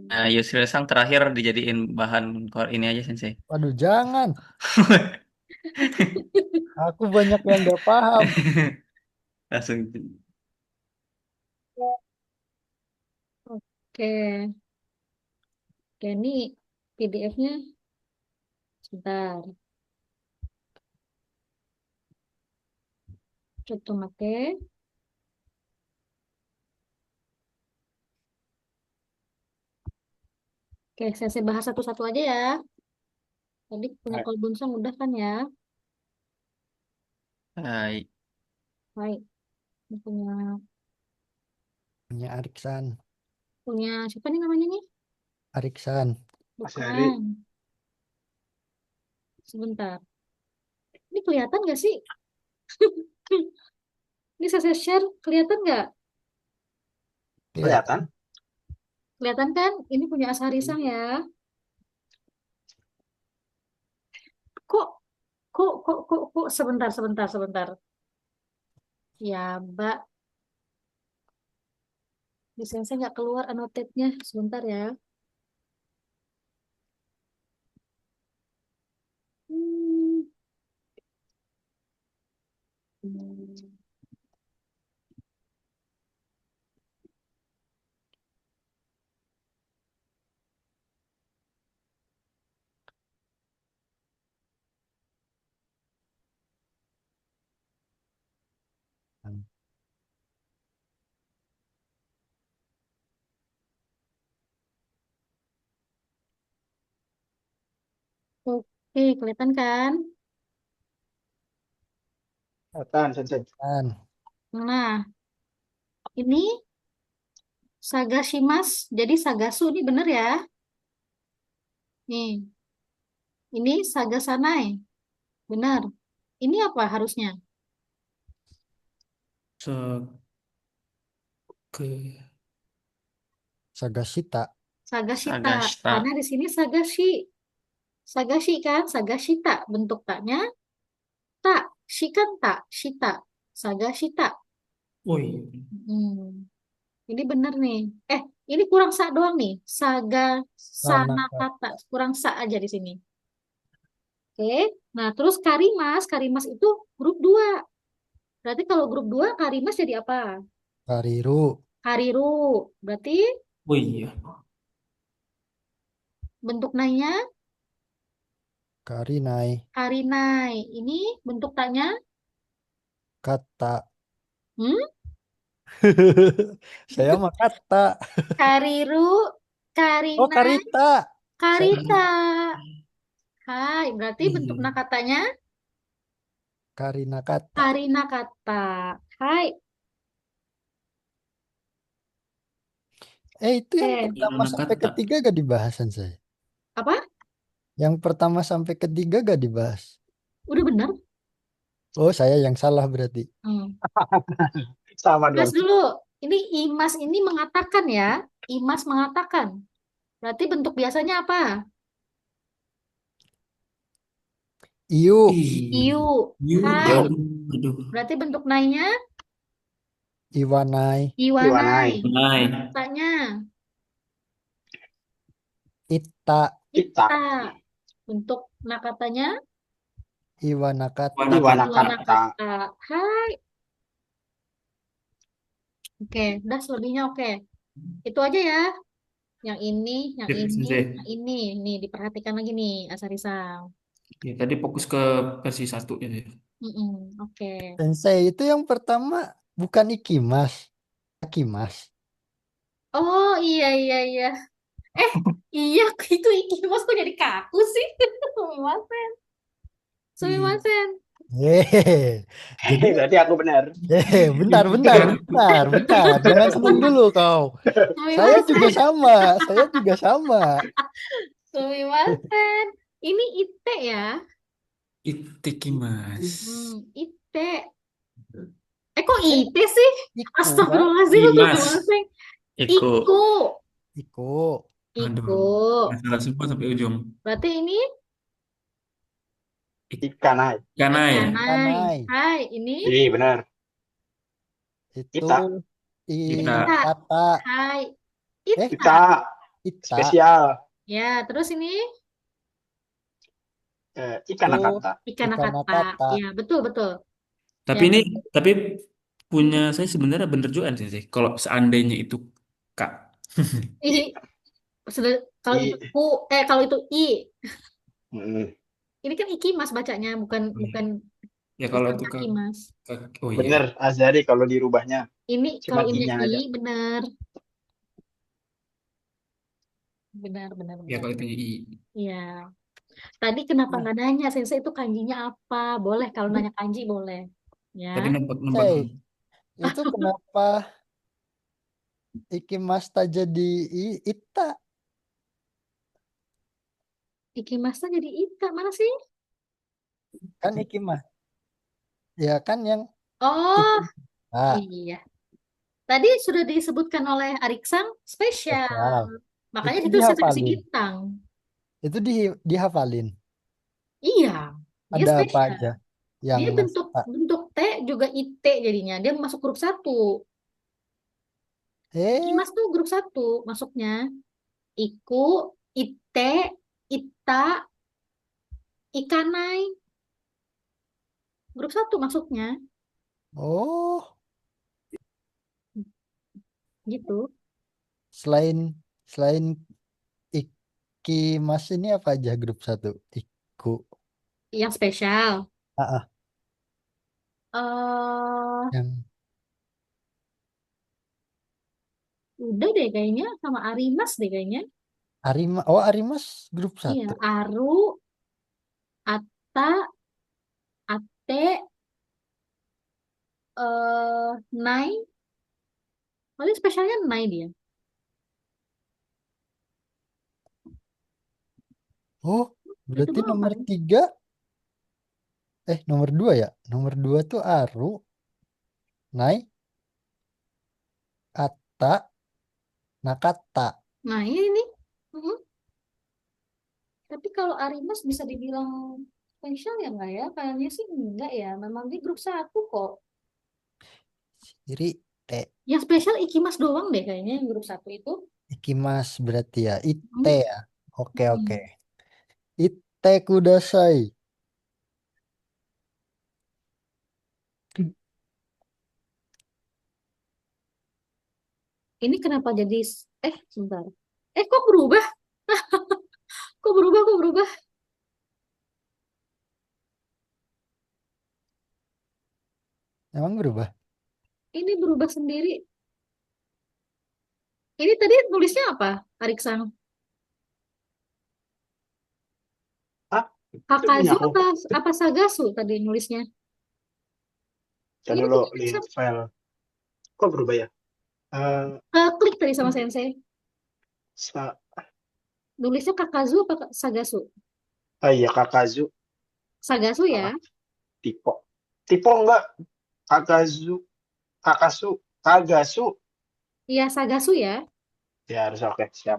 Nah, Hmm, Yusril Sang terakhir dijadiin bahan ini aja Sensei. Waduh, jangan. Aku banyak yang gak paham. Langsung. Oke. Oke, ini PDF-nya sebentar. Coba pakai. Oke, saya bahas satu-satu aja ya. Tadi punya Hai. Kolbunsan udah kan ya? Hai. Baik. Ini Punya Ariksan. punya siapa nih namanya nih? Ariksan. Mas Hari. Bukan. Sebentar. Ini kelihatan nggak sih? Ini saya share, kelihatan nggak? Kelihatan. Kelihatan? Kelihatan kan? Ini punya Asarisan ya. Kok, kok, sebentar, sebentar, sebentar. Ya, Mbak. Desain saya nggak keluar annotate-nya. Sebentar ya. Hmm. Hmm. Oke, kelihatan kan? Kelihatan, Sensei. Kan. Nah, ini Sagashimas. Jadi Sagasu ini bener ya. Nih, ini Sagasanai. Benar. Ini apa harusnya? Se ke Sagashita. Sagashita. Sagasta. Karena di sini Sagashi. Sagashi kan? Sagashita. Bentuk taknya tak. Shi kan tak. Shita. Sagashita. Woi, Hmm. Ini bener nih. Ini kurang sa doang nih. Saga sana Sanaka. kata. Kurang sa aja di sini. Oke. Nah, terus Karimas. Karimas itu grup 2. Berarti kalau grup 2 Karimas jadi apa? Kariru. Kariru. Berarti oh iya. bentuk nanya Karinai. Karinai. Ini bentuk tanya. Kata. Hmm? Saya mah kata. Kariru. Oh, Karinai. Karita. Saya Karita. Hai. Berarti bentuk Iya. nakatanya Karina kata. Karina kata. Hai. Itu yang pertama Karina sampai kata. ketiga gak dibahasan saya. Apa? Yang pertama sampai ketiga gak dibahas. Udah benar? Oh, saya yang salah berarti. Hmm. Sama Mas dong. dulu. Ini Imas ini mengatakan ya. Imas mengatakan. Berarti bentuk biasanya apa? Iu. Iu. Yu. Hai. Aduh. Berarti bentuk nainya Iwanai. Iwanai. Iwanai. Nai. Tanya Ita. Kita. Ita. Bentuk nakatanya Iwanakata. Wanakata. Iwanakata. Iwanakata. Hai. Oke, udah selebihnya oke. Itu aja ya. Yang ini, yang Sip, ini, Sensei. yang ini. Nih, diperhatikan lagi nih, Asarisang. Ya, tadi fokus ke versi 1 ya. Oke. Sensei itu yang pertama bukan Ikimas. Akimas. Oh, iya, iya, iya. Eh, iya, itu Ikimas kok jadi kaku sih? Sumimasen. Sumimasen. Yeay. Jadi Berarti aku benar. bentar, bentar, bentar, bentar. Jangan seneng dulu kau. Saya juga Sumimasen. sama. Saya juga sama. Sumimasen. Ini Ite ya. Itekimas. Ite. Kok Ite sih? Iku, Mbak. Astagfirullahaladzim, Imas. Sumimasen. Iku. Iku. Iku. Aduh. Iku. Masalah semua sampai ujung. Berarti ini Ikanai. Ikanai. Ikanai. Kanai. Hai, ini Iya benar. Itu Kita. Kita. Ita. kata. Hai. Eh, Ita. Kita. Ita. Spesial. Ya, terus ini Ikan Itu kata. ikan ikan kata. kata. Ya, betul, betul. Tapi Ya, ini, tapi punya saya sebenarnya bener juga sih. Kalau seandainya itu Kak. ih, kalau itu I. ku, kalau itu i, Mm. ini kan ikimas bacanya, bukan Oh, iya. bukan Ya kalau bukan itu Kak. kakimas. Oh iya. Bener Azari kalau dirubahnya. Ini Cuma kalau ini i-nya i, aja. benar, benar, benar, Ya benar. kalau itu I. Iya. Tadi kenapa Nah, nggak nanya Sensei itu kanjinya apa? Boleh kalau nanya kanji boleh. Ya. Tadi nebak-nebak. Hey, itu kenapa Ikimasta jadi Ita? Ikimasa jadi Ita mana sih? Kan Ikima. Ya kan yang Oh, Ikimasta. iya. Tadi sudah disebutkan oleh Ariksang spesial. Spesial. Makanya Itu itu saya kasih dihafalin. bintang. Itu dihafalin. Iya, dia Ada apa spesial. aja yang Dia bentuk bentuk T juga IT jadinya. Dia masuk grup satu. eh Ikimas tuh grup satu masuknya. Iku, Ite, Ita, Ikanai. Grup satu masuknya. oh Gitu. selain selain Ikimas ini apa aja grup satu? Iku. Yang spesial. Ah, ah, eh yang udah deh kayaknya sama Arimas deh kayaknya. Arima. Oh, Arimas grup Iya, satu. Aru, Atta, Ate, Nai. Paling spesialnya Nai dia. Oh, Itu berarti doang nomor paling. 3, nomor 2 ya? Nomor 2 tuh Aru, Nai, Atta, Nakata. Nah, ini. Mm-mm. Tapi kalau Arimas bisa dibilang spesial ya nggak ya? Kayaknya sih enggak ya. Memang dia grup satu kok. Iri, Te, Yang spesial Ikimas doang deh kayaknya yang grup satu itu. Ikimas berarti ya. Ite Hmm. ya. Oke, oke. Hmm. Ite kudasai. Ini kenapa jadi sebentar. Kok berubah? Kok berubah? Kok berubah? Emang berubah? Ini berubah sendiri. Ini tadi nulisnya apa, Ariksang? Ah, itu punya Kakazu aku. apa Sagasu tadi nulisnya? Jangan Ini dulu punya lihat Ariksang. file. Kok berubah ya? Eh, Klik tadi sama Sensei. sa- Nulisnya Kakazu apa Sagasu? iya Kakazu. Sagasu Salah. ya. Tipo. Tipo enggak. Kakazu. Kakasu. Kagasu. Iya, Sagasu ya. Ya harus oke. Siap.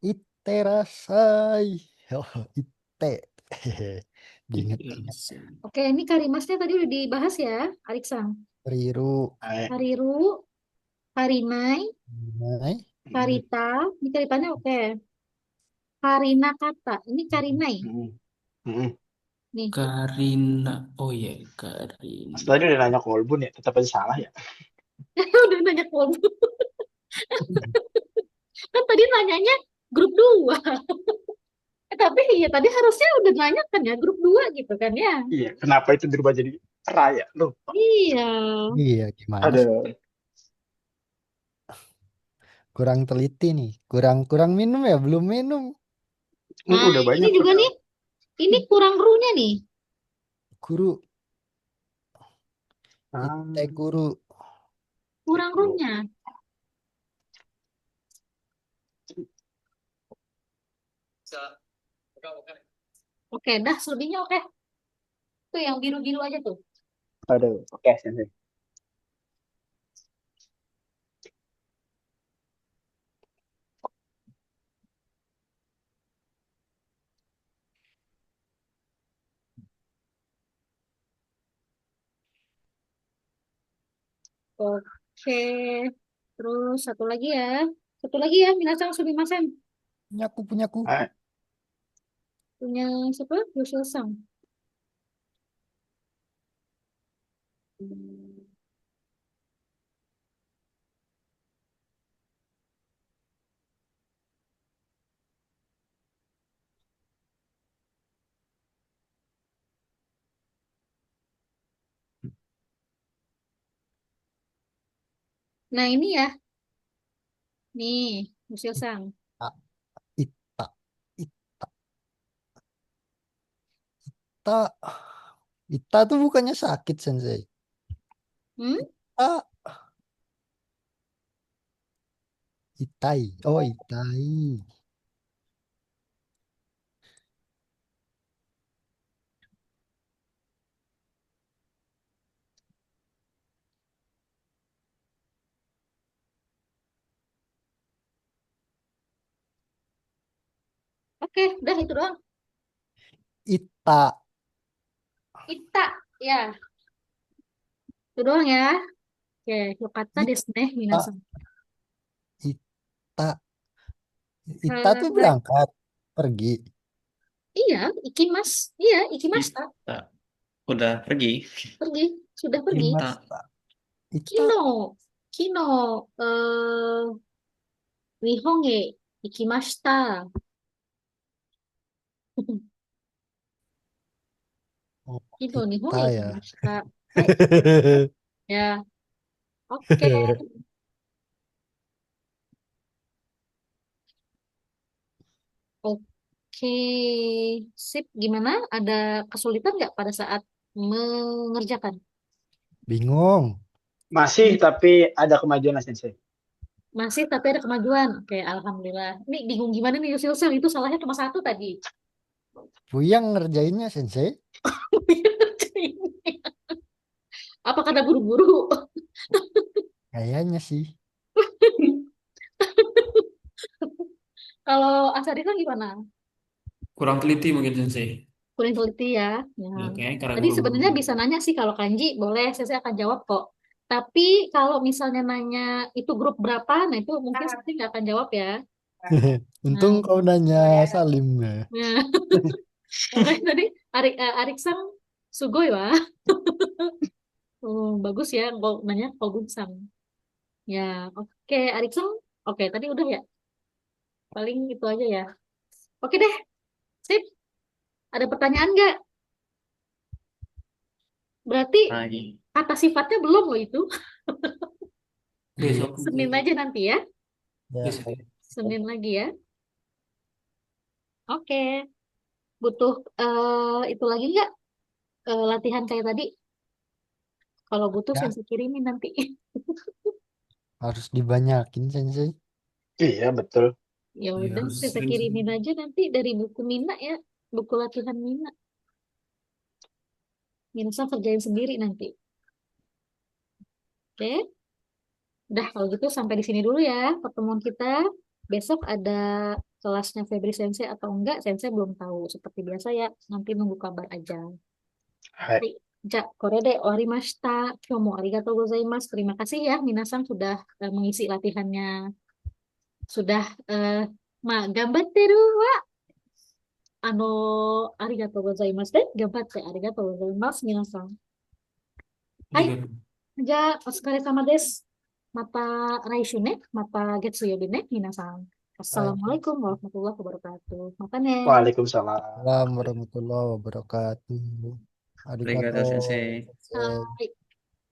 Ite rasai. Oh, Ite. Hehehe. Diinget-inget. Oke, ini Karimasnya tadi udah dibahas ya, Ariksang. Riru. Hariru, Harinai, Nai. Mm, Karita. Ini Karitanya oke. Karina kata. Ini Karinai. mm, mm. Nih, Karina. Oh ya, Mas Karina. tadi udah nanya Kolbun ya, tetap aja salah ya. udah nanya kelompok. Kan tadi nanyanya grup 2. Tapi iya tadi harusnya udah nanya kan ya grup 2 gitu kan ya. Iya, kenapa itu berubah jadi raya? Lupa. Iya. Iya, gimana Ada. sih? Kurang teliti nih. Kurang kurang minum ya, belum minum. Nah, Udah ini banyak juga padahal. nih. Ini kurang runya nih. Guru, Ah, Ite guru. Kurang bro. runya. Oke, dah selebihnya oke. Tuh yang biru-biru aja tuh. Aduh, oke, sensei. Oke. Terus satu lagi ya. Satu lagi ya, Minasang Sumimasen. Punyaku, punyaku. Ah, Punya siapa? Yoshio Sang. Nah ini ya. Nih, Yusil Sang. Ita, ita, ita. Ita tuh bukannya sakit, Sensei. Hmm? Ita, itai. Oh, itai. Oke, udah itu doang. Ita. Ita, ya, itu doang ya. Oke, yukata desu ne, Ita. minasan. Ita. Ita tuh Eh, berangkat. Pergi. iya, ikimas. Iya, ikimasta. Kita udah pergi. Pergi, sudah pergi. Kita Imasta. Ita. Kino, kino, Nihon he ikimashita. Oh, Kino, Nihon Ita he ya. ikimashita. Hai, ya, oke. Oke, sip. Gimana? Ada kesulitan nggak pada saat mengerjakan? Bingung. Masih, tapi ada kemajuan lah, Sensei. Masih, tapi ada kemajuan. Oke, alhamdulillah. Ini bingung gimana nih, Yusil? Itu salahnya cuma satu tadi. Buyang ngerjainnya, Sensei. Apa karena buru-buru? Kayaknya sih. Kalau Asari kan gimana? Kurang teliti mungkin Sensei. Kuning teliti ya. Ya. Ya, kayaknya karena Tadi buru-buru. sebenarnya bisa nanya sih kalau kanji, boleh saya akan jawab kok. Tapi kalau misalnya nanya itu grup berapa, nah itu mungkin saya nggak akan jawab ya. Untung Nah, kau nanya Salim ya. nah. Makanya tadi Arik Sang Sugoi wah. Oh, bagus ya kalau nanya Kogum Sang. Ya, oke Arik Sang. Oke, tadi udah ya. Paling itu aja ya. Oke deh, sip. Ada pertanyaan nggak? Berarti lagi. kata sifatnya belum loh itu. Besok. Senin aja nanti ya. Ya, Besok. Senin lagi ya. Oke. Butuh itu lagi nggak? Latihan kayak tadi? Kalau butuh ya, saya kirimin nanti. harus dibanyakin, Sensei. Iya, betul. Ya Ya, udah, harus saya sering. kirimin aja nanti dari buku Mina ya. Buku latihan Mina. Minsa kerjain sendiri nanti. Oke. Udah kalau gitu sampai di sini dulu ya pertemuan kita. Besok ada kelasnya Febri Sensei atau enggak? Sensei belum tahu. Seperti biasa ya, nanti nunggu kabar aja. Hai. Hai. Ja, korede owarimashita. Kyomo arigatou gozaimasu. Terima kasih ya, Minasan sudah mengisi latihannya. Sudah, gambatteru wa, arigatou gozaimasu. Gambatte arigatou gozaimasu, Minasan. Hai. Juga. じゃあ、お疲れ様です。また来週ね。また月曜日ね、皆さん。Hai. Assalamualaikum warahmatullahi wabarakatuh. Mata ne. Waalaikumsalam. Assalamualaikum warahmatullahi wabarakatuh. Arigatou Arigato. Sensei. Sensei. Hai.